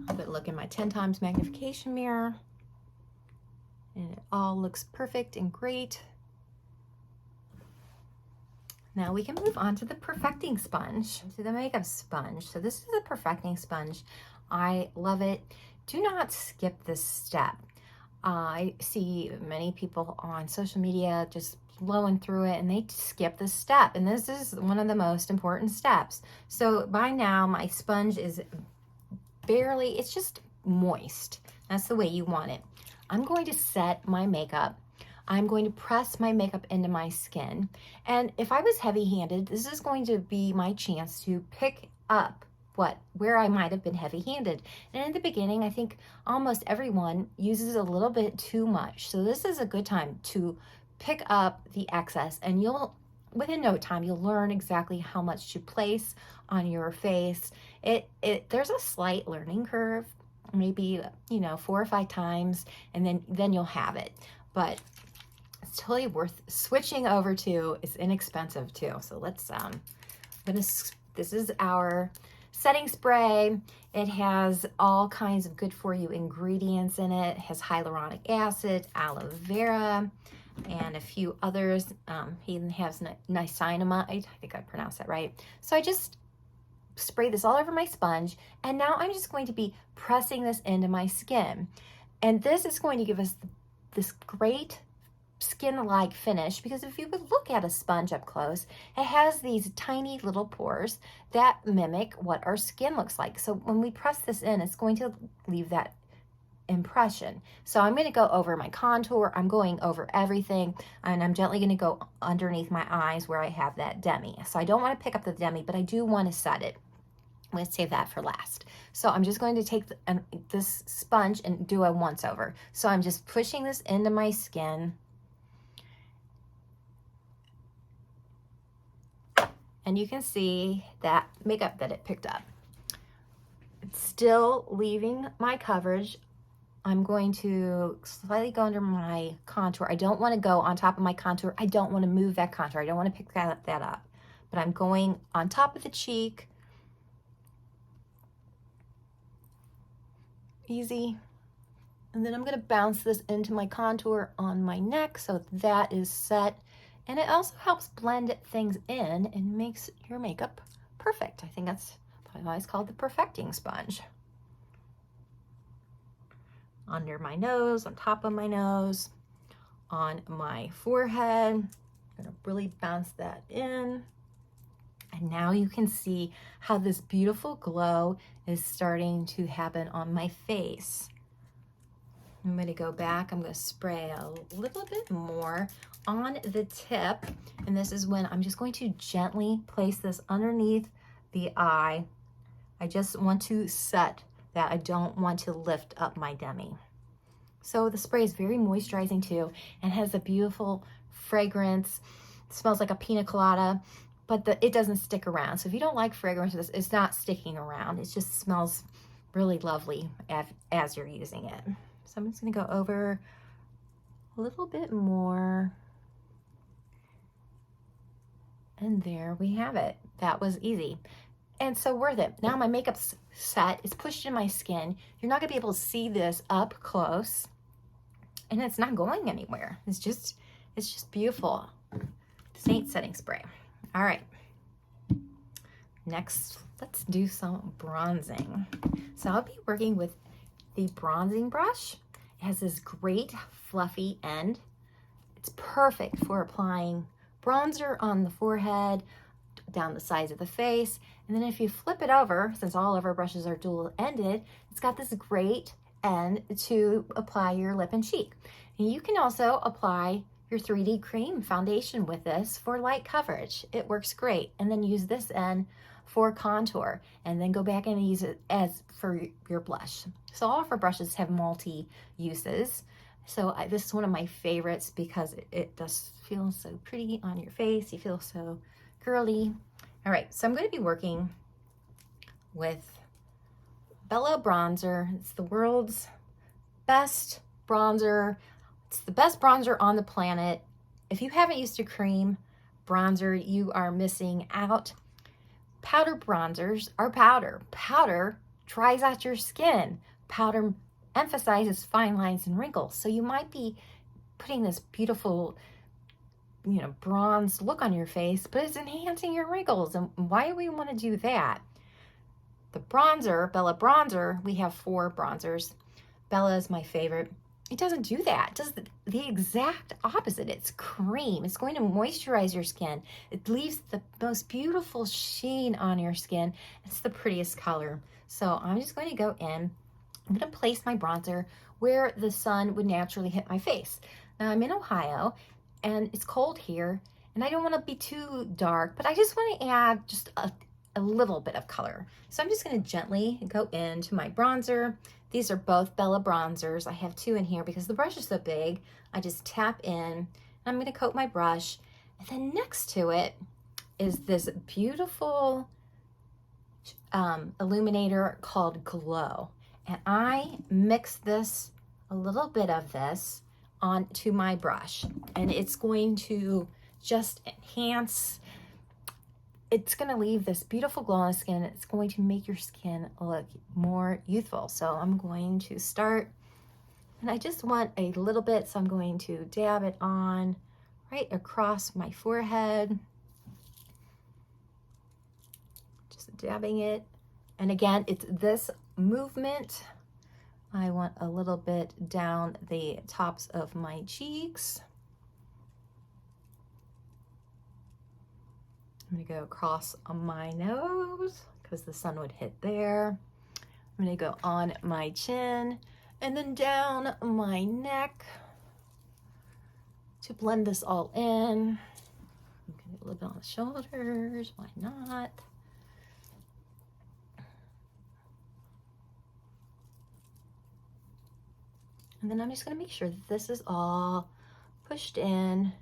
I'll go look in my 10 times magnification mirror, and it all looks perfect and great. Now we can move on to the perfecting sponge, to the makeup sponge. So this is a perfecting sponge. I love it. Do not skip this step. I see many people on social media just blowing through it and they skip this step. And this is one of the most important steps. So by now my sponge is barely, it's just moist. That's the way you want it. I'm going to set my makeup. I'm going to press my makeup into my skin. And if I was heavy-handed, this is going to be my chance to pick up where I might have been heavy-handed. And in the beginning, I think almost everyone uses a little bit too much. So this is a good time to pick up the excess, and within no time, you'll learn exactly how much to place on your face. There's a slight learning curve, maybe, 4 or 5 times, and then you'll have it. But it's totally worth switching over to. It's inexpensive too. So let's, this is our setting spray. It has all kinds of good for you ingredients in it. It has hyaluronic acid, aloe vera, and a few others. He even has niacinamide. I think I pronounced that right. So I just spray this all over my sponge, and now I'm just going to be pressing this into my skin. And this is going to give us this great skin-like finish, because if you would look at a sponge up close, it has these tiny little pores that mimic what our skin looks like. So when we press this in, it's going to leave that impression. So I'm going to go over my contour, I'm going over everything, and I'm gently going to go underneath my eyes where I have that Demi. So I don't want to pick up the Demi, but I do want to set it. I'm going to save that for last. So I'm just going to take this sponge and do a once over. So I'm just pushing this into my skin. And you can see that makeup that it picked up. It's still leaving my coverage. I'm going to slightly go under my contour. I don't want to go on top of my contour. I don't want to move that contour. I don't want to pick that up. But I'm going on top of the cheek. Easy. And then I'm going to bounce this into my contour on my neck so that is set. And it also helps blend things in and makes your makeup perfect. I think that's probably why it's called the perfecting sponge. Under my nose, on top of my nose, on my forehead. I'm gonna really bounce that in. And now you can see how this beautiful glow is starting to happen on my face. I'm going to go back. I'm going to spray a little bit more on the tip. And this is when I'm just going to gently place this underneath the eye. I just want to set that. I don't want to lift up my Demi. So the spray is very moisturizing too, and has a beautiful fragrance. It smells like a pina colada, but it doesn't stick around. So if you don't like fragrances, it's not sticking around. It just smells really lovely as you're using it. So I'm just going to go over a little bit more. And there we have it. That was easy. And so worth it. Now my makeup's set. It's pushed in my skin. You're not going to be able to see this up close. And it's not going anywhere. It's just beautiful. Seint setting spray. All right. Next, let's do some bronzing. So I'll be working with the bronzing brush. It has this great fluffy end. It's perfect for applying bronzer on the forehead, down the sides of the face. And then if you flip it over, since all of our brushes are dual ended, it's got this great end to apply your lip and cheek. And you can also apply your 3D cream foundation with this for light coverage. It works great. And then use this end for contour, and then go back and use it as for your blush. So all of our brushes have multi uses. So this is one of my favorites because it does feel so pretty on your face. You feel so girly. All right, so I'm going to be working with Bella bronzer. It's the world's best bronzer. It's the best bronzer on the planet. If you haven't used a cream bronzer, you are missing out. Powder bronzers are powder. Powder dries out your skin. Powder emphasizes fine lines and wrinkles. So you might be putting this beautiful, bronze look on your face, but it's enhancing your wrinkles. And why do we want to do that? The bronzer, Bella bronzer, we have 4 bronzers. Bella is my favorite. It doesn't do that. It does the exact opposite. It's cream. It's going to moisturize your skin. It leaves the most beautiful sheen on your skin. It's the prettiest color. So I'm just going to go in. I'm going to place my bronzer where the sun would naturally hit my face. Now I'm in Ohio and it's cold here and I don't want to be too dark, but I just want to add just a little bit of color. So I'm just going to gently go into my bronzer. These are both Bella bronzers. I have 2 in here because the brush is so big. I just tap in and I'm going to coat my brush. And then next to it is this beautiful illuminator called Glow. And I mix this, a little bit of this, onto my brush. And it's going to just enhance, it's going to leave this beautiful glow on the skin. It's going to make your skin look more youthful. So I'm going to start, and I just want a little bit, so I'm going to dab it on right across my forehead. Just dabbing it. And again, it's this movement. I want a little bit down the tops of my cheeks. I'm going to go across on my nose because the sun would hit there. I'm going to go on my chin and then down my neck to blend this all in. A little bit on the shoulders, why not? And then I'm just going to make sure that this is all pushed in.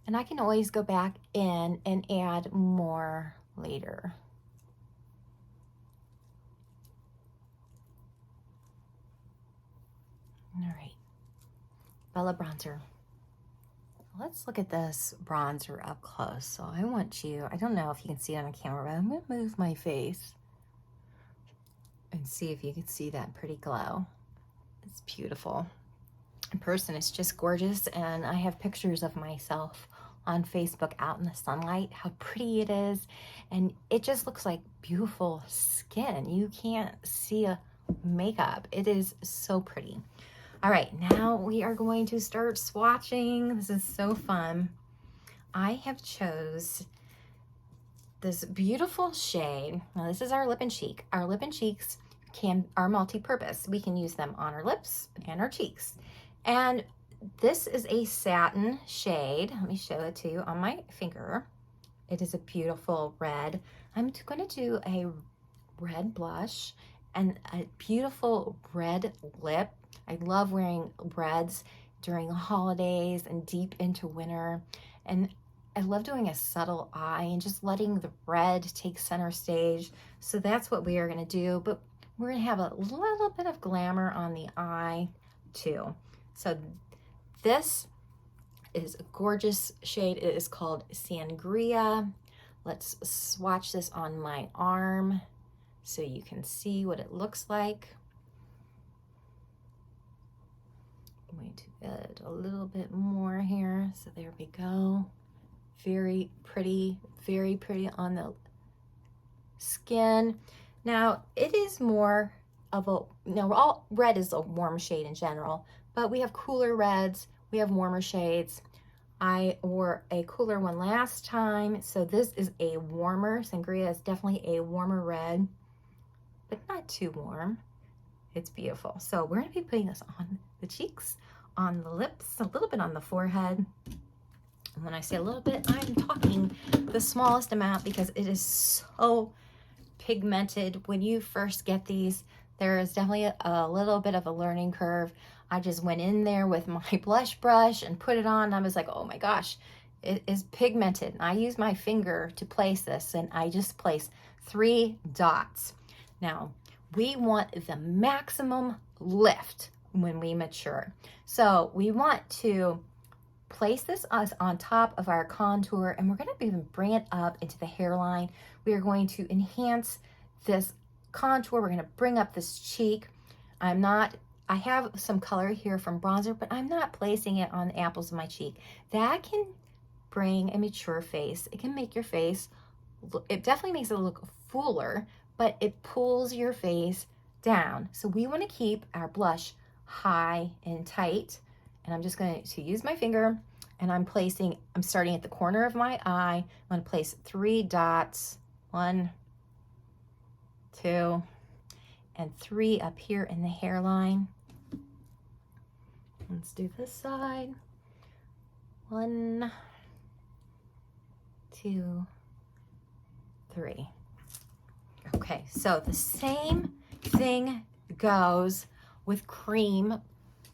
And I can always go back in and add more later. All right, Bella bronzer. Let's look at this bronzer up close. So I want you, I don't know if you can see it on the camera, but I'm going to move my face and see if you can see that pretty glow. It's beautiful. In person, it's just gorgeous. And I have pictures of myself on Facebook out in the sunlight, how pretty it is. And it just looks like beautiful skin. You can't see a makeup. It is so pretty. All right, now we are going to start swatching. This is so fun. I have chose this beautiful shade. Now this is our lip and cheek. Our lip and cheeks are multi-purpose. We can use them on our lips and our cheeks. And this is a satin shade. Let me show it to you on my finger. It is a beautiful red. I'm going to do a red blush and a beautiful red lip. I love wearing reds during the holidays and deep into winter. And I love doing a subtle eye and just letting the red take center stage. So that's what we are going to do. But we're going to have a little bit of glamour on the eye too. So this is a gorgeous shade. It is called Sangria. Let's swatch this on my arm so you can see what it looks like. I'm going to add a little bit more here. So there we go. Very pretty on the skin. Now it is more of a, all red is a warm shade in general, but we have cooler reds, we have warmer shades. I wore a cooler one last time, so this is a warmer. Sangria is definitely a warmer red, but not too warm. It's beautiful. So we're going to be putting this on the cheeks, on the lips, a little bit on the forehead. And when I say a little bit, I'm talking the smallest amount because it is so pigmented. When you first get these, There is definitely a little bit of a learning curve. I just went in there with my blush brush and put it on. And I was like, oh my gosh, it is pigmented. And I use my finger to place this, and I just place 3 dots. Now, we want the maximum lift when we mature. So we want to place this on top of our contour, and we're going to even bring it up into the hairline. We are going to enhance this contour. We're going to bring up this cheek. I have some color here from bronzer, but I'm not placing it on the apples of my cheek. That can bring a mature face. It can make your face, it definitely makes it look fuller, but it pulls your face down. So we want to keep our blush high and tight. And I'm just going to use my finger, and I'm starting at the corner of my eye. I'm going to place 3 dots, 1, 2, and 3 up here in the hairline. Let's do this side. 1, 2, 3. Okay, so the same thing goes with cream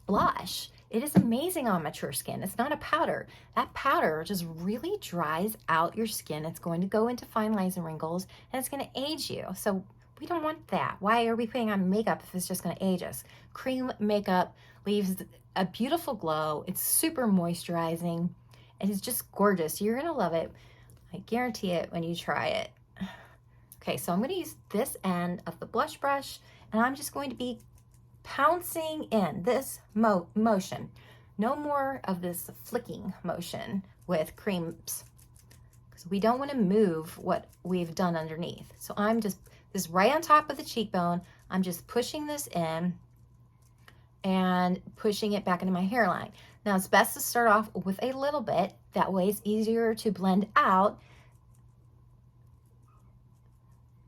blush. It is amazing on mature skin. It's not a powder. That powder just really dries out your skin. It's going to go into fine lines and wrinkles, and it's going to age you. So we don't want that. Why are we putting on makeup if it's just going to age us? Cream makeup leaves a beautiful glow. It's super moisturizing. It is just gorgeous. You're going to love it. I guarantee it when you try it. Okay, so I'm going to use this end of the blush brush, and I'm just going to be pouncing in this motion. No more of this flicking motion with creams, because we don't want to move what we've done underneath. So I'm just, this right on top of the cheekbone, I'm just pushing this in and pushing it back into my hairline. Now it's best to start off with a little bit. That way it's easier to blend out.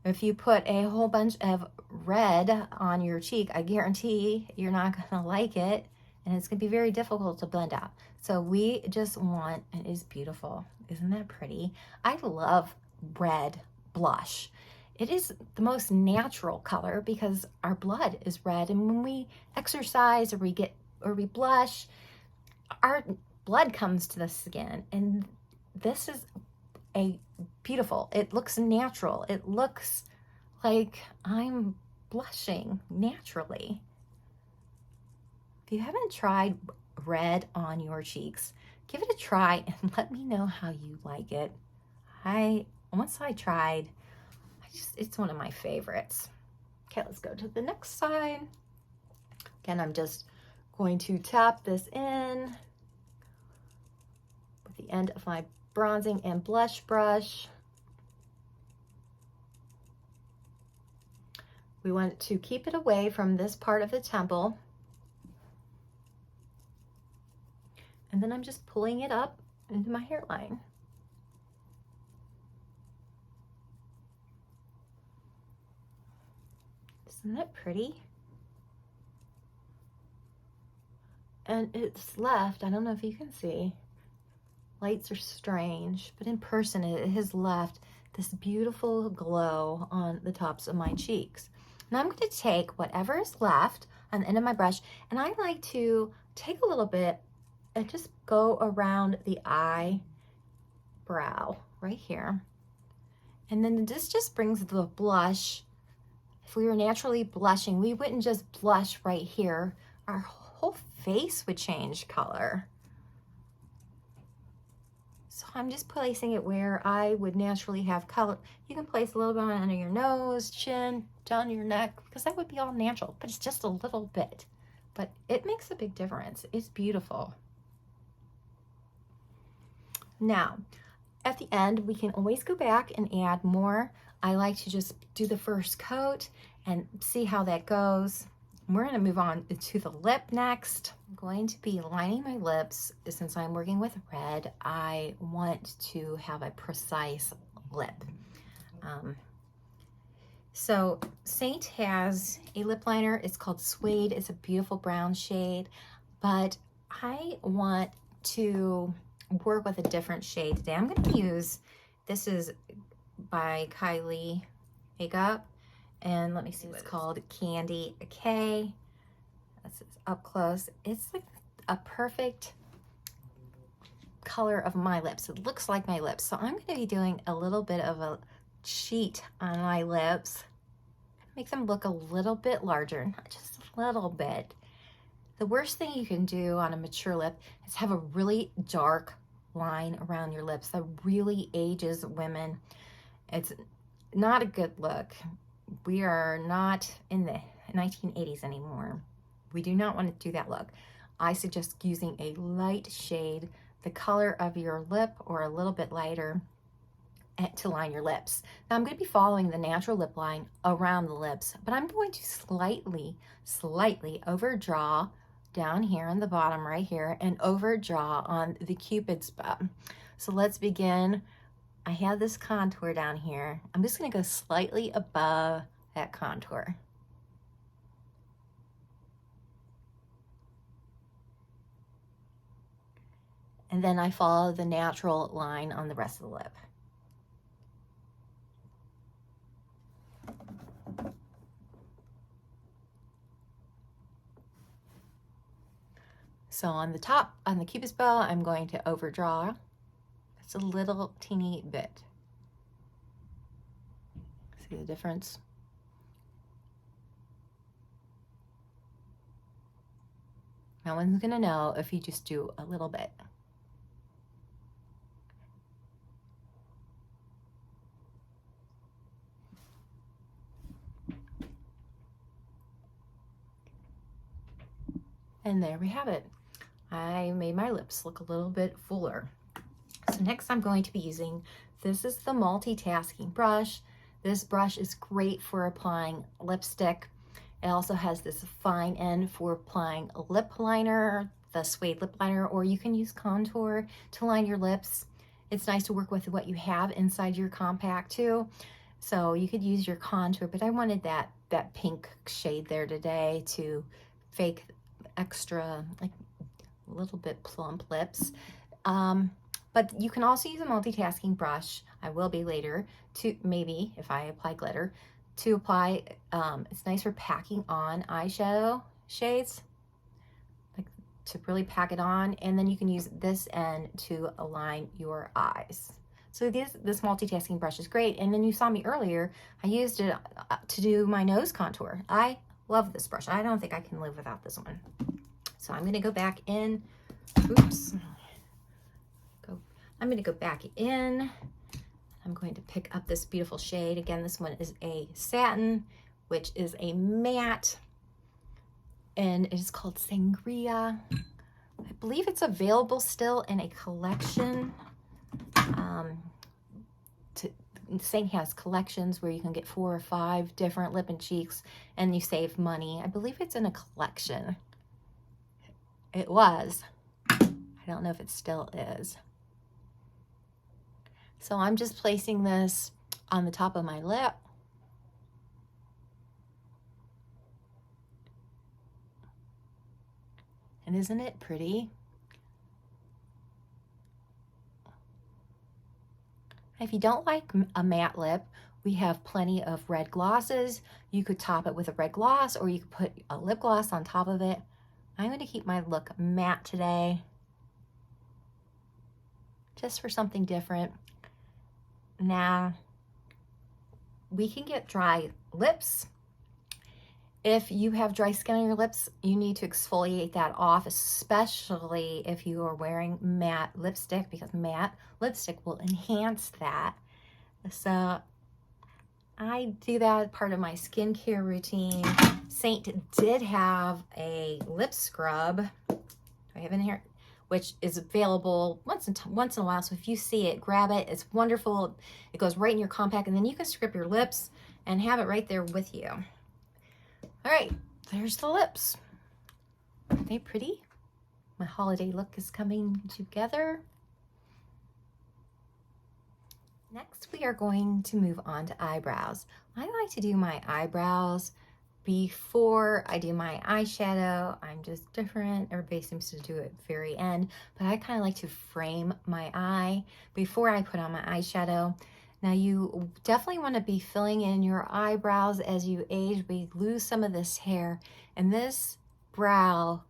If you put a whole bunch of red on your cheek, I guarantee you're not going to like it, and it's going to be very difficult to blend out. So we just want, it is beautiful. Isn't that pretty? I love red blush. It is the most natural color because our blood is red, and when we exercise or we blush, our blood comes to the skin, and this is a beautiful, it looks natural. It looks like I'm blushing naturally. If you haven't tried red on your cheeks, give it a try and let me know how you like it. Once I tried, it's one of my favorites. Okay, let's go to the next side. Again, I'm just going to tap this in with the end of my bronzing and blush brush. We want to keep it away from this part of the temple. And then I'm just pulling it up into my hairline. Isn't that pretty? And it's left, I don't know if you can see, lights are strange, but in person it has left this beautiful glow on the tops of my cheeks. Now I'm going to take whatever is left on the end of my brush, and I like to take a little bit and just go around the eyebrow right here. And then this just brings the blush. If we were naturally blushing, we wouldn't just blush right here. Our whole face would change color. So I'm just placing it where I would naturally have color. You can place a little bit under your nose, chin, down your neck, because that would be all natural, but it's just a little bit. But it makes a big difference. It's beautiful. Now, at the end, we can always go back and add more. I like to just do the first coat and see how that goes. We're going to move on to the lip next. I'm going to be lining my lips. Since I'm working with red, I want to have a precise lip. So Seint has a lip liner. It's called Suede. It's a beautiful brown shade, but I want to work with a different shade today. I'm going to use, this is by Seint Makeup, And let me see what it's called. Candy K. This is up close. It's like a perfect color of my lips. It looks like my lips. So I'm going to be doing a little bit of a cheat on my lips. Make them look a little bit larger, not just a little bit. The worst thing you can do on a mature lip is have a really dark line around your lips. That really ages women. It's not a good look. We are not in the 1980s anymore. We do not want to do that look. I suggest using a light shade, the color of your lip or a little bit lighter, to line your lips. Now I'm going to be following the natural lip line around the lips, but I'm going to slightly overdraw down here on the bottom right here and overdraw on the Cupid's bow. So let's begin. I have this contour down here. I'm just going to go slightly above that contour. And then I follow the natural line on the rest of the lip. So on the top, on the Cupid's bow, I'm going to overdraw. It's a little teeny bit. See the difference? No one's gonna know if you just do a little bit. And there we have it. I made my lips look a little bit fuller. So next I'm going to be using, this is the Multitasking brush. This brush is great for applying lipstick. It also has this fine end for applying a lip liner, the suede lip liner, or you can use contour to line your lips. It's nice to work with what you have inside your compact too. So you could use your contour, but I wanted that pink shade there today to fake extra, like a little bit plump lips. But you can also use a multitasking brush. I will be later to, maybe if I apply glitter, to apply, it's nice for packing on eyeshadow shades, like to really pack it on. And then you can use this end to align your eyes. So this multitasking brush is great. And then you saw me earlier, I used it to do my nose contour. I love this brush. I don't think I can live without this one. So I'm gonna go back in, oops. I'm gonna go back in. I'm going to pick up this beautiful shade. Again, this one is a satin, which is a matte, and it is called Sangria. I believe it's available still in a collection. Seint has collections where you can get 4 or 5 different lip and cheeks and you save money. I believe it's in a collection. It was. I don't know if it still is. So I'm just placing this on the top of my lip. And isn't it pretty? If you don't like a matte lip, we have plenty of red glosses. You could top it with a red gloss, or you could put a lip gloss on top of it. I'm going to keep my look matte today, just for something different. Now, we can get dry lips. If you have dry skin on your lips, you need to exfoliate that off, especially if you are wearing matte lipstick, because matte lipstick will enhance that. So I do that part of my skincare routine. Seint did have a lip scrub. I have it in here, which is available once in a while. So if you see it, grab it. It's wonderful. It goes right in your compact, and then you can scrub your lips and have it right there with you. All right, there's the lips. Aren't they pretty? My holiday look is coming together. Next, we are going to move on to eyebrows. I like to do my eyebrows before I do my eyeshadow. I'm just different. Everybody seems to do it at the very end, but I kind of like to frame my eye before I put on my eyeshadow. Now you definitely want to be filling in your eyebrows as you age. We lose some of this hair, and this brow,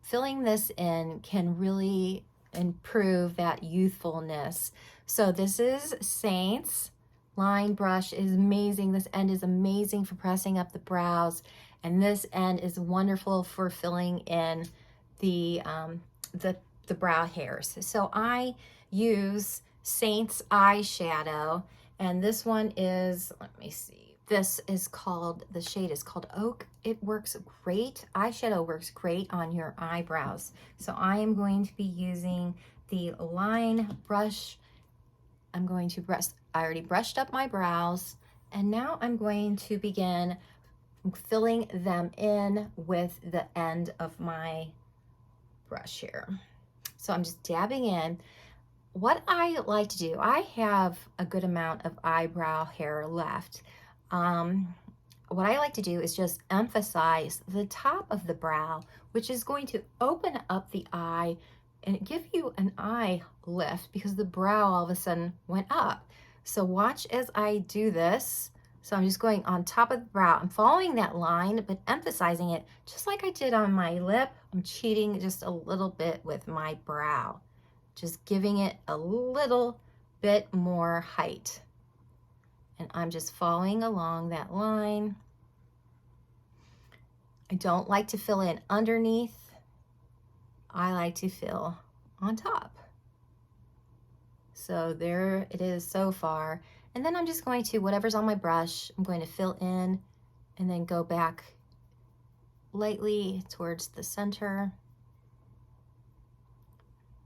filling this in can really improve that youthfulness. So this is Seint's line brush. Is amazing. This end is amazing for pressing up the brows, and this end is wonderful for filling in the brow hairs. So I use Seint's eyeshadow, and this one is, let me see, this is called, the shade is called Oak. It works great. Eyeshadow works great on your eyebrows. So I am going to be using the line brush. I'm going to brush, I already brushed up my brows, and now I'm going to begin filling them in with the end of my brush here. So I'm just dabbing in. What I like to do, I have a good amount of eyebrow hair left. What I like to do is just emphasize the top of the brow, which is going to open up the eye and give you an eye lift because the brow all of a sudden went up. So watch as I do this. So I'm just going on top of the brow. I'm following that line, but emphasizing it just like I did on my lip. I'm cheating just a little bit with my brow, just giving it a little bit more height. And I'm just following along that line. I don't like to fill in underneath. I like to fill on top. So there it is so far. And then I'm just going to, whatever's on my brush, I'm going to fill in and then go back lightly towards the center.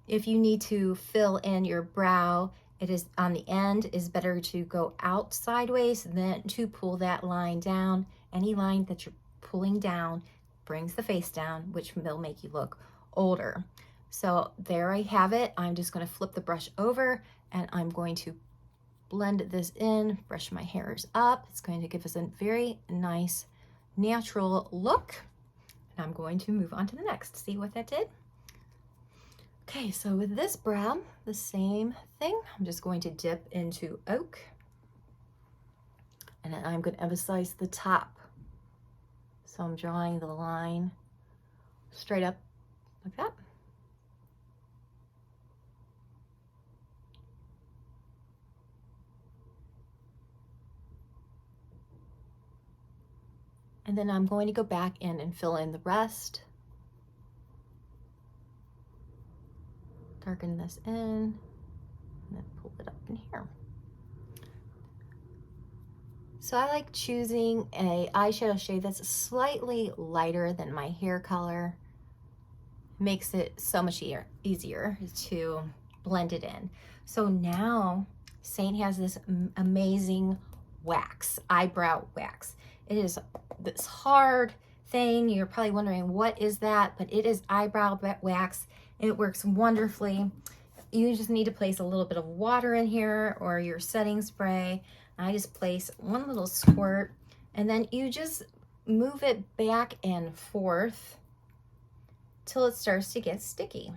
If you need to fill in your brow, it is on the end, is better to go out sideways than to pull that line down. Any line that you're pulling down brings the face down, which will make you look older. So there I have it. I'm just going to flip the brush over and I'm going to blend this in, brush my hairs up. It's going to give us a very nice natural look. And I'm going to move on to the next. See what that did? Okay, so with this brow, the same thing. I'm just going to dip into Oak. And then I'm going to emphasize the top. So I'm drawing the line straight up like that. And then I'm going to go back in and fill in the rest. Darken this in, and then pull it up in here. So I like choosing a eyeshadow shade that's slightly lighter than my hair color. Makes it so much easier to blend it in. So now Seint has this amazing wax, eyebrow wax. It is this hard thing. You're probably wondering, what is that? But it is eyebrow wax. It works wonderfully. You just need to place a little bit of water in here or your setting spray. I just place one little squirt, and then you just move it back and forth till it starts to get sticky.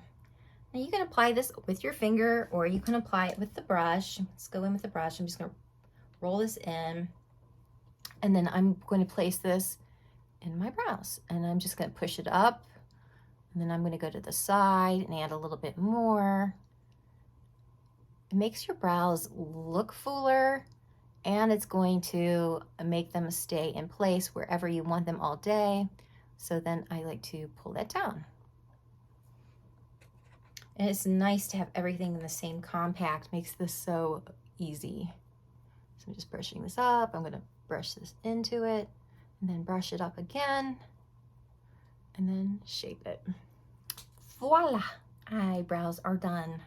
Now you can apply this with your finger or you can apply it with the brush. Let's go in with the brush. I'm just going to roll this in, and then I'm going to place this in my brows, and I'm just going to push it up. And then I'm going to go to the side and add a little bit more. It makes your brows look fuller, and it's going to make them stay in place wherever you want them all day. So then I like to pull that down. And it's nice to have everything in the same compact. Makes this so easy. So I'm just brushing this up. I'm going to brush this into it and then brush it up again. And then shape it. Voila! Eyebrows are done.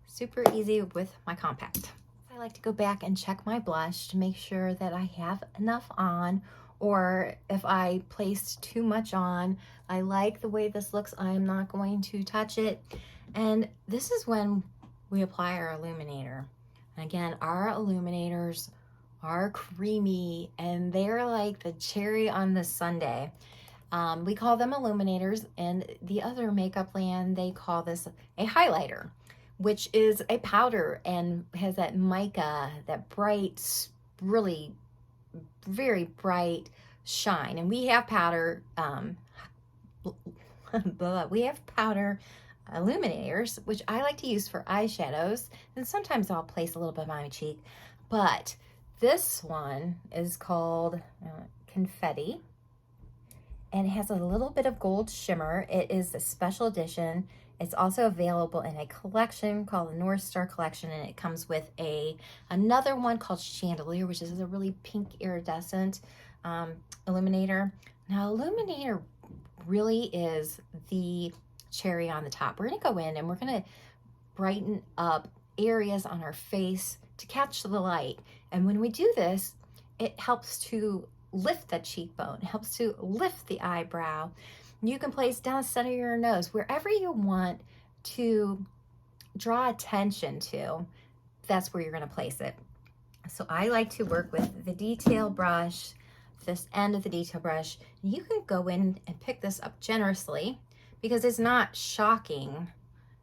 Super easy with my compact. I like to go back and check my blush to make sure that I have enough on, or if I placed too much on. I like the way this looks. I'm not going to touch it. And this is when we apply our illuminator. And again, our illuminators are creamy and they're like the cherry on the sundae. We call them illuminators, and the other makeup land, they call this a highlighter. which is a powder and has that mica, that bright, really very bright shine. And we have powder, we have powder illuminators, which I like to use for eyeshadows, and sometimes I'll place a little bit on my cheek. But this one is called Confetti, and it has a little bit of gold shimmer. It is a special edition. It's also available in a collection called the North Star Collection, and it comes with another one called Chandelier, which is a really pink iridescent illuminator. Now, illuminator really is the cherry on the top. We're gonna go in and we're gonna brighten up areas on our face to catch the light. And when we do this, it helps to lift the cheekbone, it helps to lift the eyebrow. You can place down the center of your nose, wherever you want to draw attention to, that's where you're gonna place it. So I like to work with the detail brush, this end of the detail brush. You can go in and pick this up generously because it's not shocking.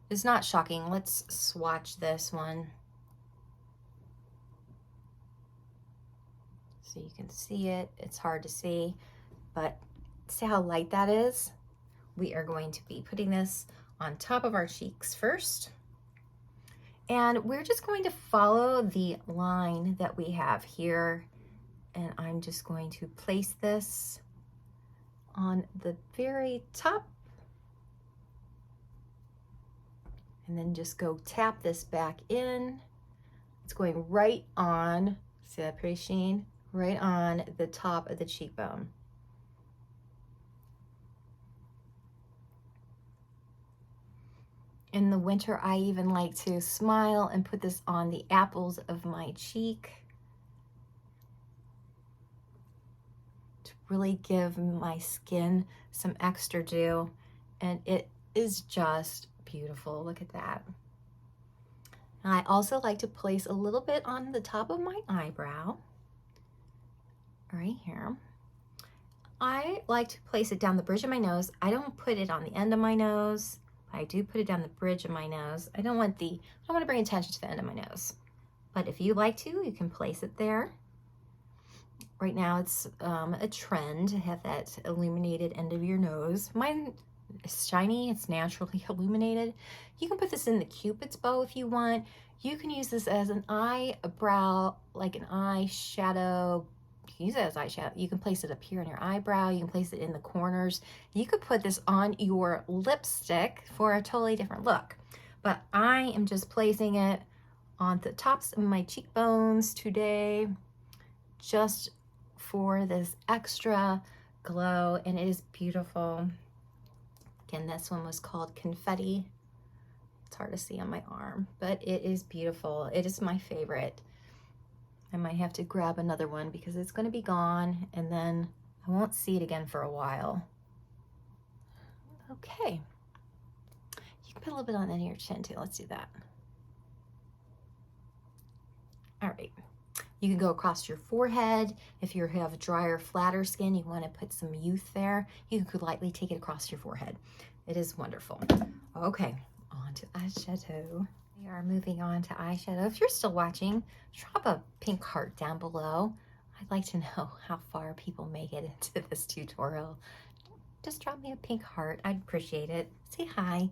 It's not shocking. Let's swatch this one. So you can see it. It's hard to see, but see how light that is? We are going to be putting this on top of our cheeks first. And we're just going to follow the line that we have here. And I'm just going to place this on the very top. And then just go tap this back in. It's going right on, see that pretty sheen? Right on the top of the cheekbone. In the winter, I even like to smile and put this on the apples of my cheek to really give my skin some extra dew. And it is just beautiful. Look at that. And I also like to place a little bit on the top of my eyebrow, right here. I like to place it down the bridge of my nose. I don't put it on the end of my nose. I do put it down the bridge of my nose. I don't want to bring attention to the end of my nose. But if you like to, you can place it there. Right now it's a trend to have that illuminated end of your nose. Mine is shiny, it's naturally illuminated. You can put this in the Cupid's bow if you want. You can use this as an eyebrow, like an eyeshadow. You can use it as eyeshadow. You can place it up here in your eyebrow. You can place it in the corners. You could put this on your lipstick for a totally different look. But I am just placing it on the tops of my cheekbones today, just for this extra glow, and it is beautiful. Again, this one was called Confetti. It's hard to see on my arm, but it is beautiful. It is my favorite. I might have to grab another one because it's going to be gone, and then I won't see it again for a while. Okay. You can put a little bit on the end of your chin too. Let's do that. All right. You can go across your forehead. If you have drier, flatter skin, you want to put some youth there, you could lightly take it across your forehead. It is wonderful. Okay, on to eyeshadow. We are moving on to eyeshadow. If you're still watching, drop a pink heart down below. I'd like to know how far people make it into this tutorial. Just drop me a pink heart. I'd appreciate it. Say hi.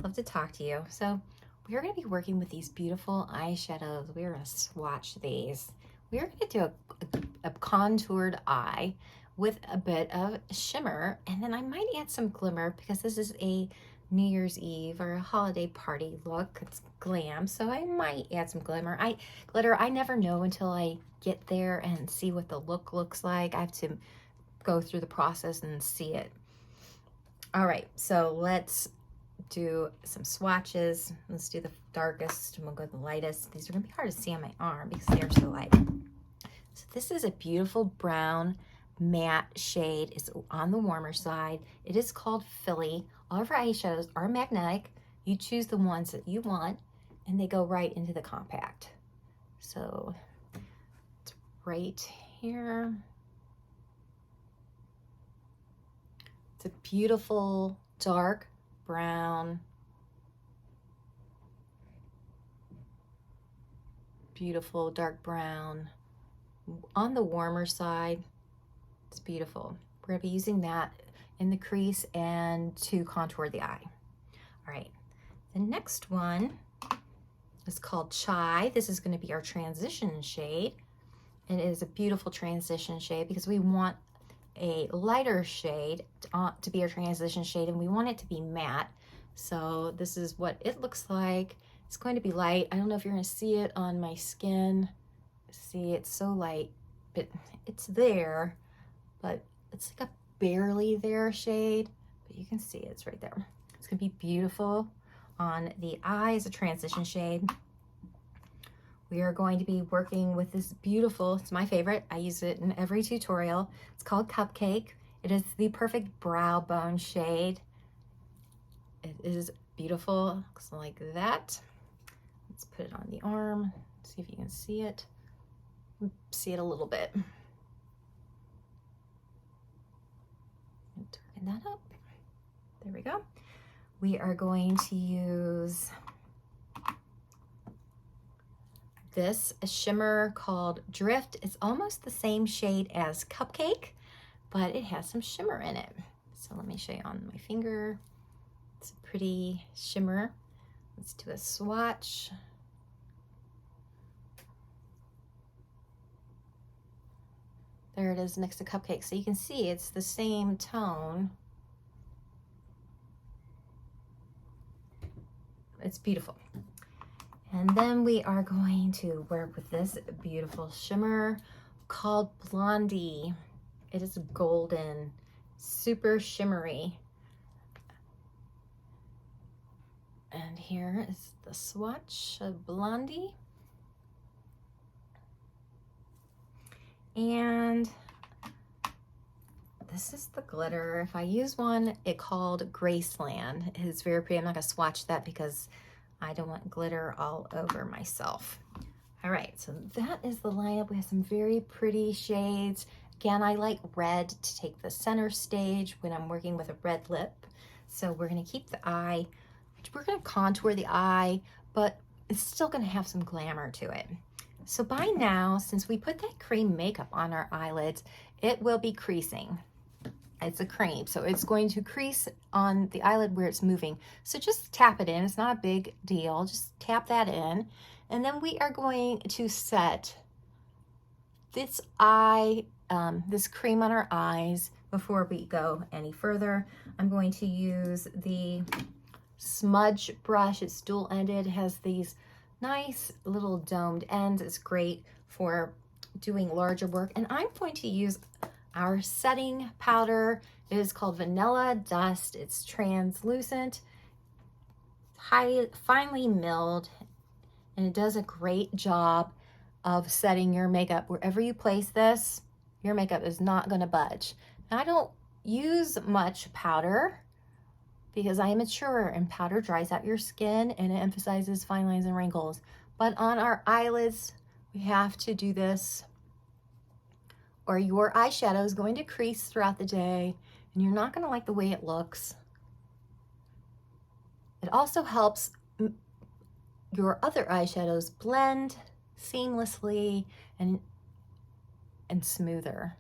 Love to talk to you. So we're going to be working with these beautiful eyeshadows. We're going to swatch these. We're going to do a contoured eye with a bit of shimmer, and then I might add some glimmer because this is a New Year's Eve or a holiday party look. It's glam, so I might add some glitter. I never know until I get there and see what the look looks like. I have to go through the process and see it. All right, so let's do some swatches. Let's do the darkest and we'll go to the lightest. These are gonna be hard to see on my arm because they are so light. So this is a beautiful brown matte shade. It's on the warmer side. It is called Philly. All of our eyeshadows are magnetic. You choose the ones that you want and they go right into the compact. So it's right here. It's a beautiful dark brown. beautiful dark brown on the warmer side. It's beautiful. We're going to be using that in the crease and to contour the eye. All right, the next one is called Chai. This is going to be our transition shade. And it is a beautiful transition shade because we want a lighter shade to be our transition shade, and we want it to be matte. So this is what it looks like. It's going to be light. I don't know if you're going to see it on my skin. See, it's so light, but it's there, but it's like a barely there shade, but you can see it's right there. It's going to be beautiful on the eye as a transition shade. We are going to be working with this beautiful, it's my favorite, I use it in every tutorial. It's called Cupcake. It is the perfect brow bone shade. It is beautiful, looks like that. Let's put it on the arm, see if you can see it. See it a little bit. Turn that up. There we go. We are going to use this shimmer called Drift. It's almost the same shade as Cupcake, but it has some shimmer in it. So let me show you on my finger. It's a pretty shimmer. Let's do a swatch. There it is next to Cupcake. So you can see it's the same tone. It's beautiful. And then we are going to work with this beautiful shimmer called Blondie. It is golden, super shimmery. And here is the swatch of Blondie. And this is the glitter. If I use one, it called Graceland. It is very pretty. I'm not gonna swatch that because I don't want glitter all over myself. All right, so that is the lineup. We have some very pretty shades. Again, I like red to take the center stage when I'm working with a red lip. So we're gonna keep the eye, we're gonna contour the eye, but it's still gonna have some glamour to it. So by now, since we put that cream makeup on our eyelids, it will be creasing. It's a cream, so it's going to crease on the eyelid where it's moving. So just tap it in, it's not a big deal, just tap that in. And then we are going to set this this cream on our eyes before we go any further. I'm going to use the smudge brush. It's dual-ended, it has these nice little domed ends. It's great for doing larger work. And I'm going to use our setting powder. It is called Vanilla Dust. It's translucent, finely milled, and it does a great job of setting your makeup. Wherever you place this, your makeup is not going to budge. Now, I don't use much powder because I am mature and powder dries out your skin and it emphasizes fine lines and wrinkles. But on our eyelids, we have to do this or your eyeshadow is going to crease throughout the day and you're not going to like the way it looks. It also helps your other eyeshadows blend seamlessly and smoother,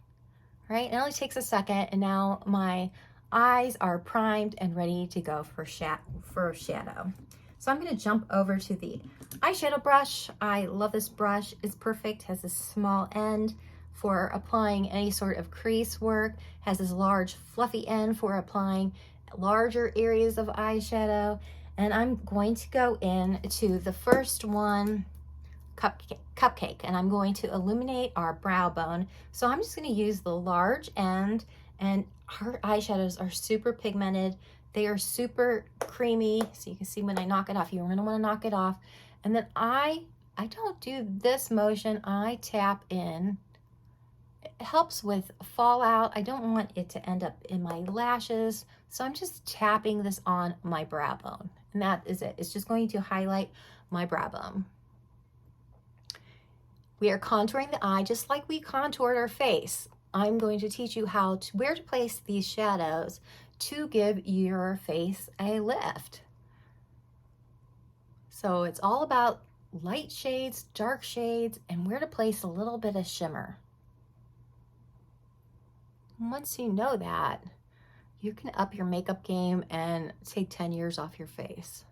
right? It only takes a second and now my eyes are primed and ready to go for shadow. So I'm going to jump over to the eyeshadow brush. I love this brush. It's perfect, has a small end for applying any sort of crease work, has this large fluffy end for applying larger areas of eyeshadow. And I'm going to go in to the first one, Cupcake, and I'm going to illuminate our brow bone. So I'm just going to use the large end, and her eyeshadows are super pigmented. They are super creamy, so you can see when I knock it off. You're going to want to knock it off. And then I don't do this motion. I tap in. It helps with fallout. I don't want it to end up in my lashes, so I'm just tapping this on my brow bone. And that is it. It's just going to highlight my brow bone. We are contouring the eye just like we contoured our face. I'm going to teach you where to place these shadows to give your face a lift. So it's all about light shades, dark shades, and where to place a little bit of shimmer. Once you know that, you can up your makeup game and take 10 years off your face.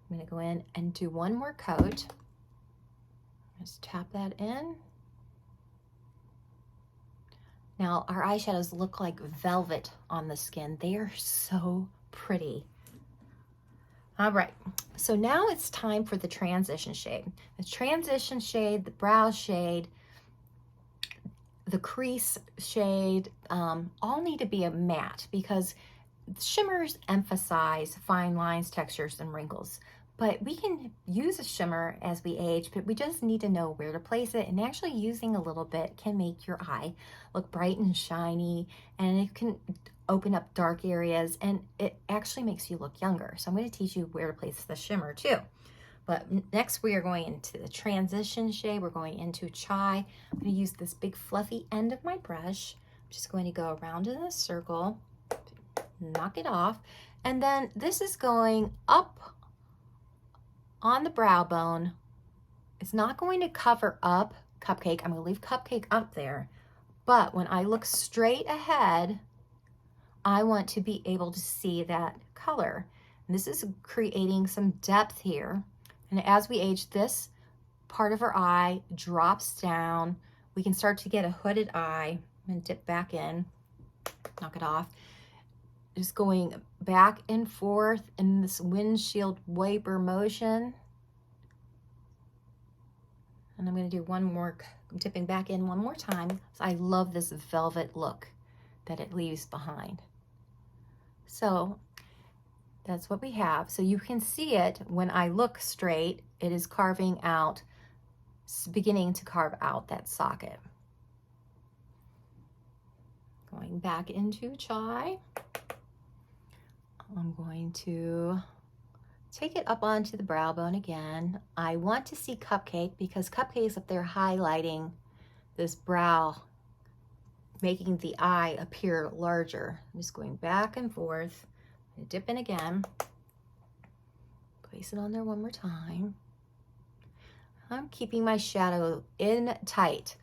I'm gonna go in and do one more coat. Just tap that in. Now, our eyeshadows look like velvet on the skin. They are so pretty. All right, so now it's time for the transition shade. The transition shade, the brow shade, the crease shade, all need to be a matte because shimmers emphasize fine lines, textures, and wrinkles. But we can use a shimmer as we age, but we just need to know where to place it. And actually using a little bit can make your eye look bright and shiny, and it can open up dark areas, and it actually makes you look younger. So I'm going to teach you where to place the shimmer too. But next we are going into the transition shade. We're going into Chai. I'm going to use this big fluffy end of my brush. I'm just going to go around in a circle, knock it off, and then this is going up on the brow bone. It's not going to cover up Cupcake. I'm going to leave Cupcake up there, but when I look straight ahead, I want to be able to see that color. And this is creating some depth here. And as we age, this part of our eye drops down. We can start to get a hooded eye. I'm going to dip back in, knock it off. Just going back and forth in this windshield wiper motion. And I'm going to do one more, dipping back in one more time. So I love this velvet look that it leaves behind. So that's what we have. So you can see it when I look straight, it is carving out, beginning to carve out that socket. Going back into Chai. I'm going to take it up onto the brow bone again. I want to see Cupcake because Cupcake's up there highlighting this brow, making the eye appear larger. I'm just going back and forth. I'm gonna dip in again. Place it on there one more time. I'm keeping my shadow in tight.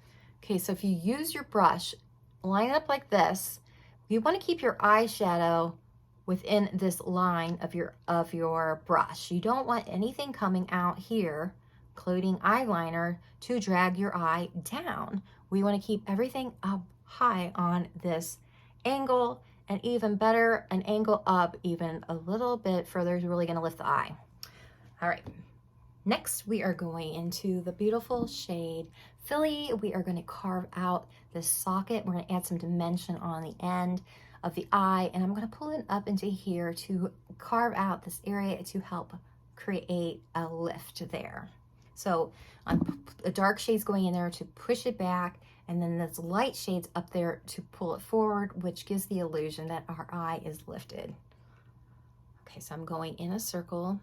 Okay, so if you use your brush, line it up like this. You want to keep your eyeshadow within this line of your brush. You don't want anything coming out here, including eyeliner, to drag your eye down. We want to keep everything up high on this angle, and even better, an angle up even a little bit further is really going to lift the eye. All right, next we are going into the beautiful shade Philly. We are going to carve out this socket. We're going to add some dimension on the end of the eye, and I'm going to pull it up into here to carve out this area to help create a lift there. So the dark shades going in there to push it back, and then this light shades up there to pull it forward, which gives the illusion that our eye is lifted. Okay, so I'm going in a circle,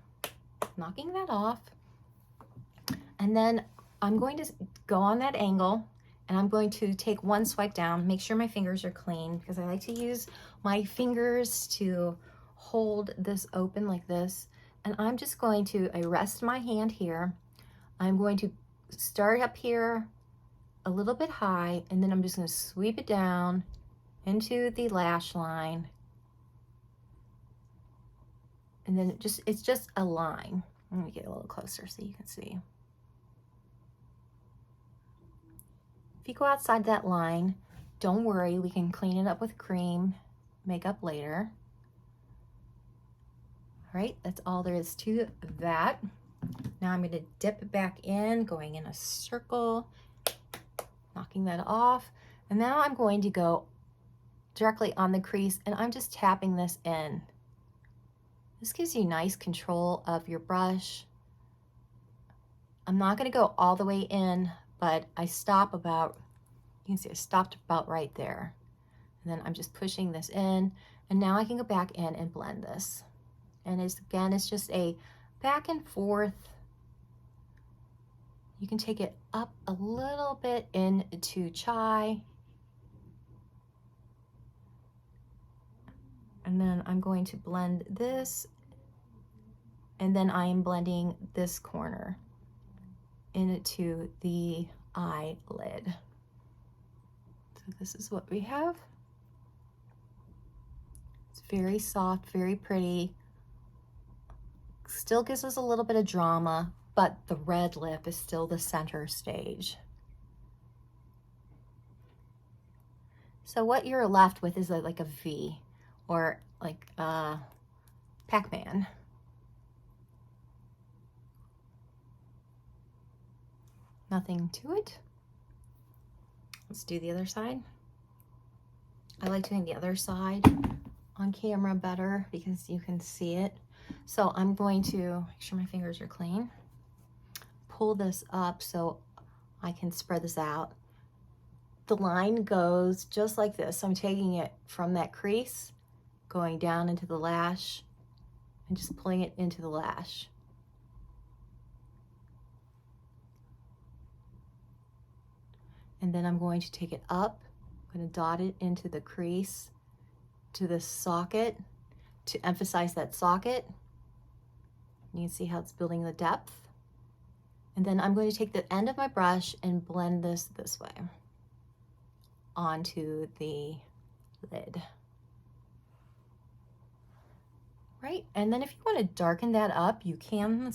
knocking that off, and then I'm going to go on that angle, and I'm going to take one swipe down, make sure my fingers are clean, because I like to use my fingers to hold this open like this. And I'm just going to rest my hand here. I'm going to start up here a little bit high, and then I'm just going to sweep it down into the lash line. And then it's just a line. Let me get a little closer so you can see. If you go outside that line, don't worry, we can clean it up with cream makeup later. All right, that's all there is to that. Now I'm going to dip back in, going in a circle, knocking that off. And now I'm going to go directly on the crease, and I'm just tapping this in. This gives you nice control of your brush. I'm not going to go all the way in, but I stop about, you can see I stopped about right there. And then I'm just pushing this in, and now I can go back in and blend this. And again, it's just a back and forth. You can take it up a little bit into Chai. And then I'm going to blend this And then I am blending this corner into the eyelid. So this is what we have. It's very soft, very pretty. Still gives us a little bit of drama, but the red lip is still the center stage. So what you're left with is like a V, or like Pac-Man. Nothing to it. Let's do the other side. I like doing the other side on camera better because you can see it. So I'm going to make sure my fingers are clean. Pull this up so I can spread this out. The line goes just like this. So I'm taking it from that crease, going down into the lash, and just pulling it into the lash. And then I'm going to take it up. I'm going to dot it into the crease, to the socket, to emphasize that socket. You can see how it's building the depth. And then I'm going to take the end of my brush and blend this way onto the lid. Right, and then if you want to darken that up, you can.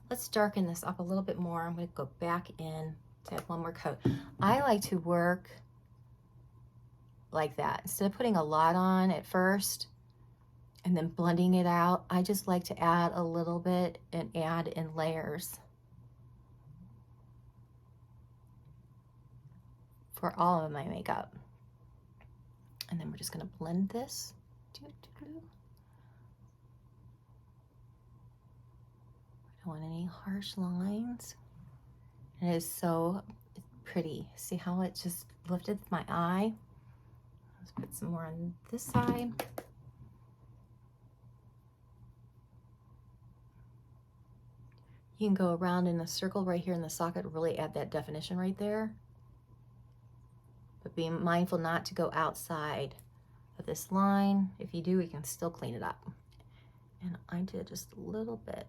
Let's darken this up a little bit more. I'm going to go back in to have one more coat. I like to work like that. Instead of putting a lot on at first and then blending it out, I just like to add a little bit and add in layers for all of my makeup. And then we're just going to blend this. I don't want any harsh lines. And it is so pretty. See how it just lifted my eye? Let's put some more on this side. You can go around in a circle right here in the socket, really add that definition right there. But be mindful not to go outside of this line. If you do, we can still clean it up. And I did just a little bit.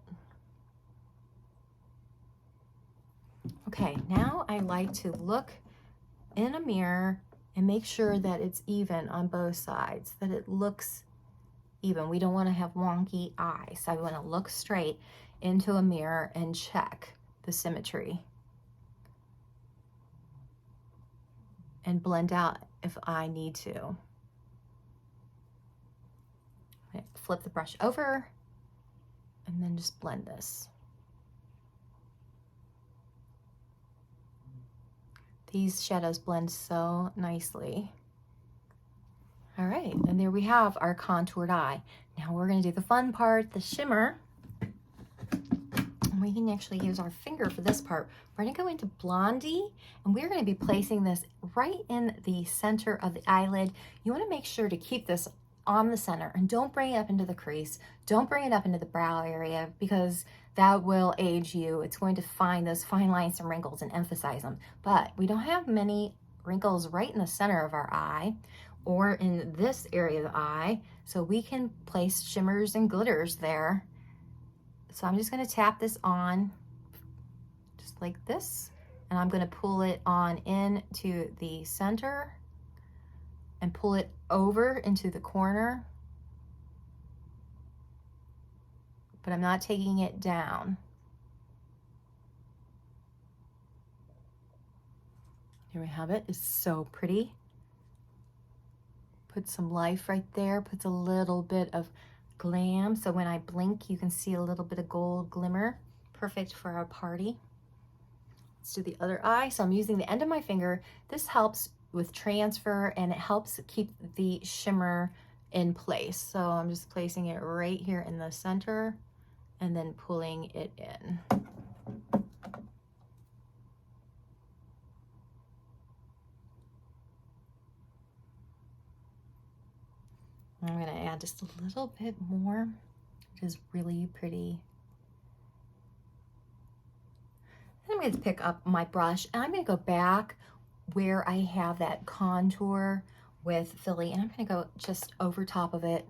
Okay, now I like to look in a mirror and make sure that it's even on both sides, that it looks even. We don't want to have wonky eyes. So I want to look straight into a mirror and check the symmetry and blend out if I need to. Flip the brush over and then just blend this. These shadows blend so nicely. All right, and there we have our contoured eye. Now we're gonna do the fun part, the shimmer. And we can actually use our finger for this part. We're gonna go into Blondie, and we're gonna be placing this right in the center of the eyelid. You wanna make sure to keep this on the center and don't bring it up into the crease. Don't bring it up into the brow area because that will age you. It's going to find those fine lines and wrinkles and emphasize them. But we don't have many wrinkles right in the center of our eye or in this area of the eye, so we can place shimmers and glitters there. So I'm just going to tap this on just like this, and I'm going to pull it on into the center and pull it over into the corner, but I'm not taking it down. Here we have it. It's so pretty. Put some life right there, puts a little bit of glam, so when I blink you can see a little bit of gold glimmer. Perfect for a party. Let's do the other eye. So I'm using the end of my finger. This helps with transfer and it helps keep the shimmer in place. So I'm just placing it right here in the center and then pulling it in. I'm going to add just a little bit more, which is really pretty. Then I'm going to pick up my brush and I'm going to go back where I have that contour with Philly, and I'm going to go just over top of it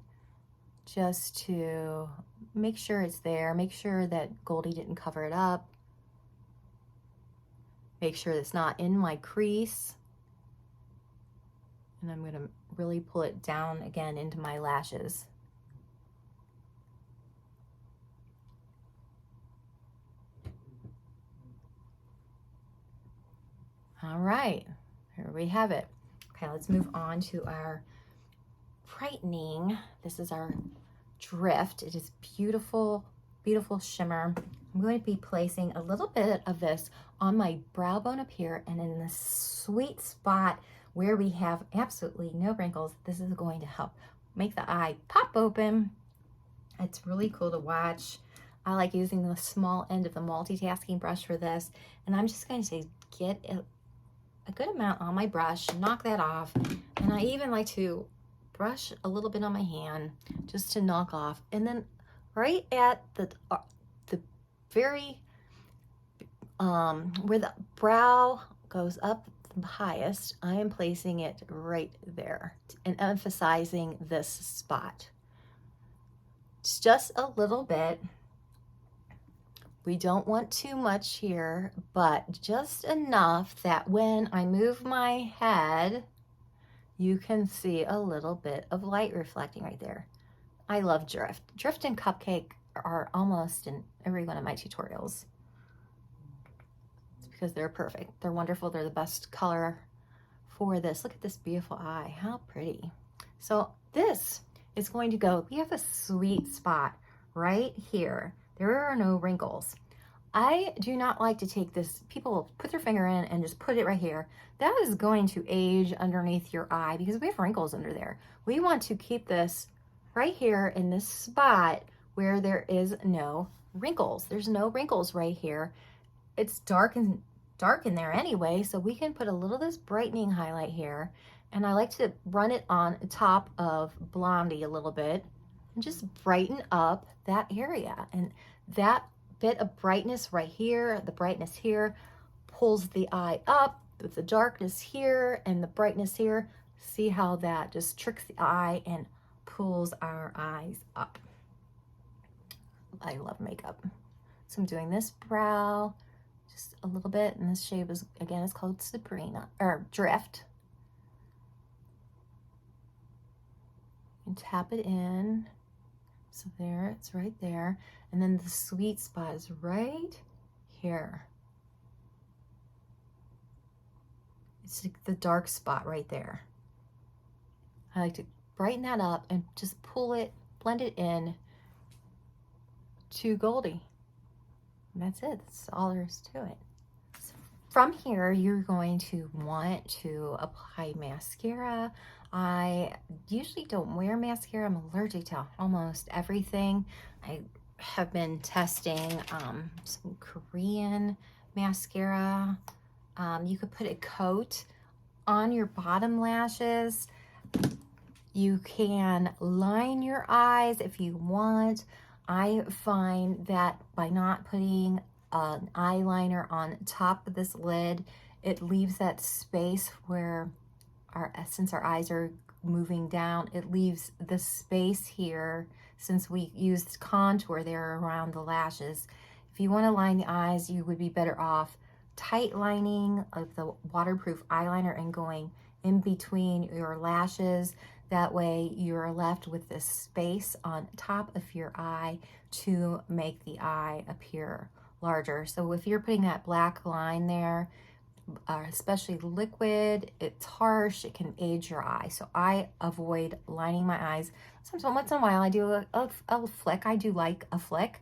just to make sure it's there. Make sure that Goldie didn't cover it up. Make sure it's not in my crease. And I'm gonna really pull it down again into my lashes. All right, here we have it. Okay, let's move on to our brightening. This is our Drift. It is beautiful, beautiful shimmer. I'm going to be placing a little bit of this on my brow bone up here, and in the sweet spot where we have absolutely no wrinkles, this is going to help make the eye pop open. It's really cool to watch. I like using the small end of the multitasking brush for this, and I'm just going to get a good amount on my brush, knock that off, and I even like to brush a little bit on my hand just to knock off, and then right at the very where the brow goes up the highest, I am placing it right there and emphasizing this spot. It's just a little bit. We don't want too much here, but just enough that when I move my head, you can see a little bit of light reflecting right there. I love Drift. Drift and Cupcake are almost in every one of my tutorials. It's because they're perfect. They're wonderful. They're the best color for this. Look at this beautiful eye. How pretty. So this is going to go, we have a sweet spot right here. There are no wrinkles. I do not like to take this, people will put their finger in and just put it right here. That is going to age underneath your eye because we have wrinkles under there. We want to keep this right here in this spot where there is no wrinkles. There's no wrinkles right here. It's dark in there anyway, so we can put a little of this brightening highlight here. And I like to run it on top of Blondie a little bit and just brighten up that area. And that bit of brightness right here, the brightness here, pulls the eye up with the darkness here and the brightness here. See how that just tricks the eye and pulls our eyes up. I love makeup. So I'm doing this brow just a little bit, and this shade is, again, it's called Sabrina, or Drift. And tap it in. So there, it's right there. And then the sweet spot is right here. It's like the dark spot right there. I like to brighten that up and just pull it, blend it in to Goldie. And that's it. That's all there is to it. So from here, you're going to want to apply mascara. I usually don't wear mascara. I'm allergic to almost everything. I have been testing some Korean mascara. You could put a coat on your bottom lashes. You can line your eyes if you want. I find that by not putting an eyeliner on top of this lid, it leaves that space where since our eyes are moving down, it leaves the space here since we used contour there around the lashes. If you want to line the eyes, you would be better off tight lining of the waterproof eyeliner and going in between your lashes. That way you're left with this space on top of your eye to make the eye appear larger. So if you're putting that black line there, especially liquid, it's harsh, it can age your eye. So I avoid lining my eyes. Sometimes once in a while I do a flick. I do like a flick,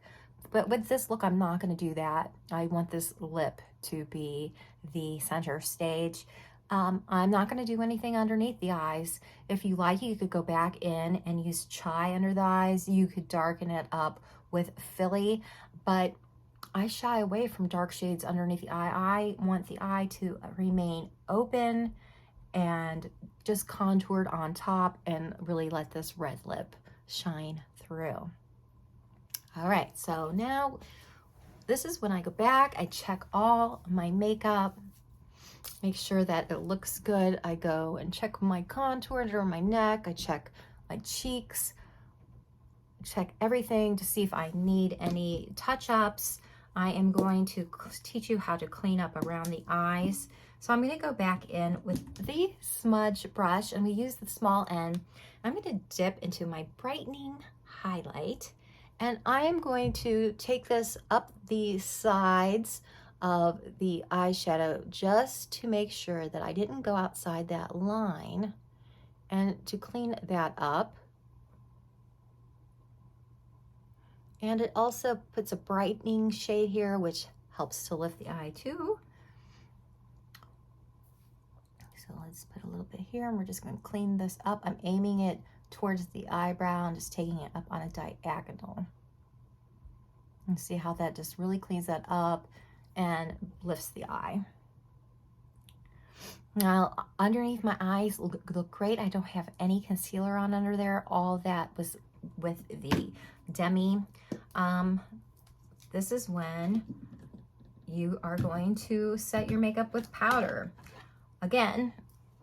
but with this look I'm not going to do that. I want this lip to be the center stage. I'm not going to do anything underneath the eyes. If you like, you could go back in and use chai under the eyes. You could darken it up with Philly, but I shy away from dark shades underneath the eye. I want the eye to remain open and just contoured on top and really let this red lip shine through. All right, so now this is when I go back, I check all my makeup, make sure that it looks good. I go and check my contour under my neck, I check my cheeks. check everything to see if I need any touch-ups. I am going to teach you how to clean up around the eyes. So I'm going to go back in with the smudge brush, and we use the small end. I'm going to dip into my brightening highlight, and I am going to take this up the sides of the eyeshadow just to make sure that I didn't go outside that line, and to clean that up. And it also puts a brightening shade here, which helps to lift the eye too. So let's put a little bit here, and we're just going to clean this up. I'm aiming it towards the eyebrow and just taking it up on a diagonal. And see how that just really cleans that up and lifts the eye. Now, underneath my eyes look great. I don't have any concealer on under there. All that was with the Demi. This is when you are going to set your makeup with powder. Again,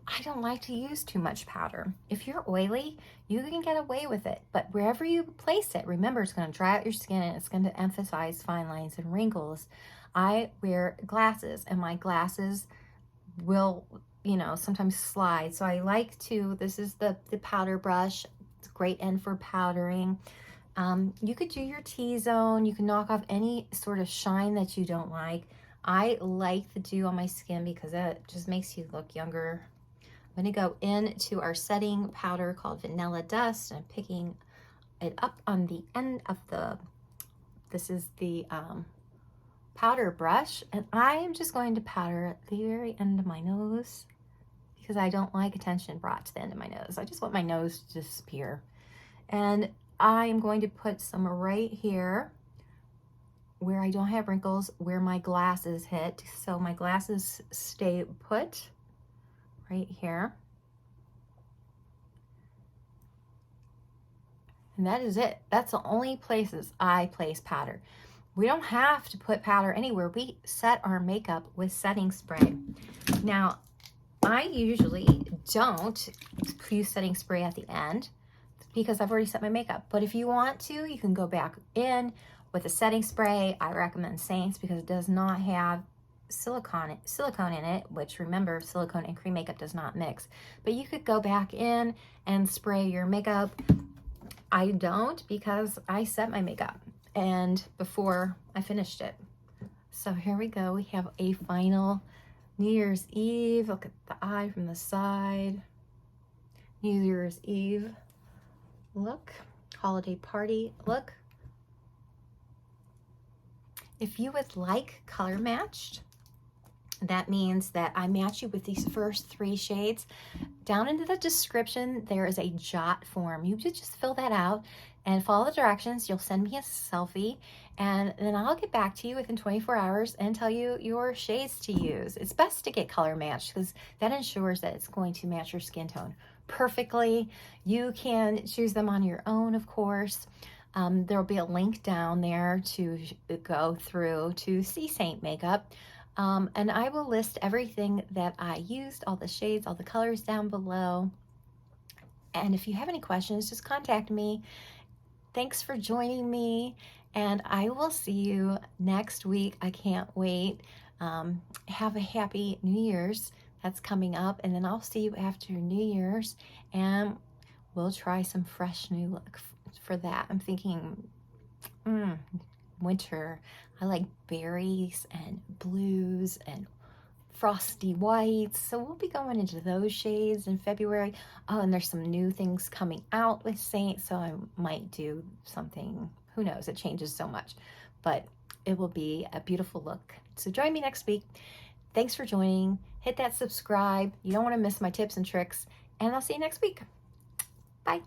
I don't like to use too much powder. If you're oily, you can get away with it, but wherever you place it, remember, it's going to dry out your skin and it's going to emphasize fine lines and wrinkles. I wear glasses, and my glasses will, you know, sometimes slide. So I like to, this is the powder brush. It's a great end for powdering. You could do your T-zone. You can knock off any sort of shine that you don't like. I like the dew on my skin because it just makes you look younger. I'm going to go into our setting powder called Vanilla Dust. I'm picking it up on the end of the, this is the powder brush, and I am just going to powder at the very end of my nose because I don't like attention brought to the end of my nose. I just want my nose to disappear. And I am going to put some right here where I don't have wrinkles, where my glasses hit. So my glasses stay put right here. And that is it. That's the only places I place powder. We don't have to put powder anywhere. We set our makeup with setting spray. Now, I usually don't use setting spray at the end because I've already set my makeup. But if you want to, you can go back in with a setting spray. I recommend Seint's because it does not have silicone in it, which, remember, silicone and cream makeup does not mix. But you could go back in and spray your makeup. I don't because I set my makeup and before I finished it. So here we go. We have a final New Year's Eve. Look at the eye from the side. New Year's Eve look. Holiday party look. If you would like color matched, that means that I match you with these first 3 shades. Down into the description, there is a jot form. You just fill that out and follow the directions. You'll send me a selfie, and then I'll get back to you within 24 hours and tell you your shades to use. It's best to get color matched because that ensures that it's going to match your skin tone perfectly. You can choose them on your own, of course. There'll be a link down there to go through to see Seint Makeup. And I will list everything that I used, all the shades, all the colors down below. And if you have any questions, just contact me. Thanks for joining me, and I will see you next week. I can't wait. Have a happy New Year's. That's coming up, and then I'll see you after New Year's, and we'll try some fresh new look for that. I'm thinking winter. I like berries and blues and frosty whites, so we'll be going into those shades in February. Oh, and there's some new things coming out with Seint, so I might do something. Who knows? It changes so much, but it will be a beautiful look. So join me next week. Thanks for joining. Hit that subscribe. You don't want to miss my tips and tricks, and I'll see you next week. Bye.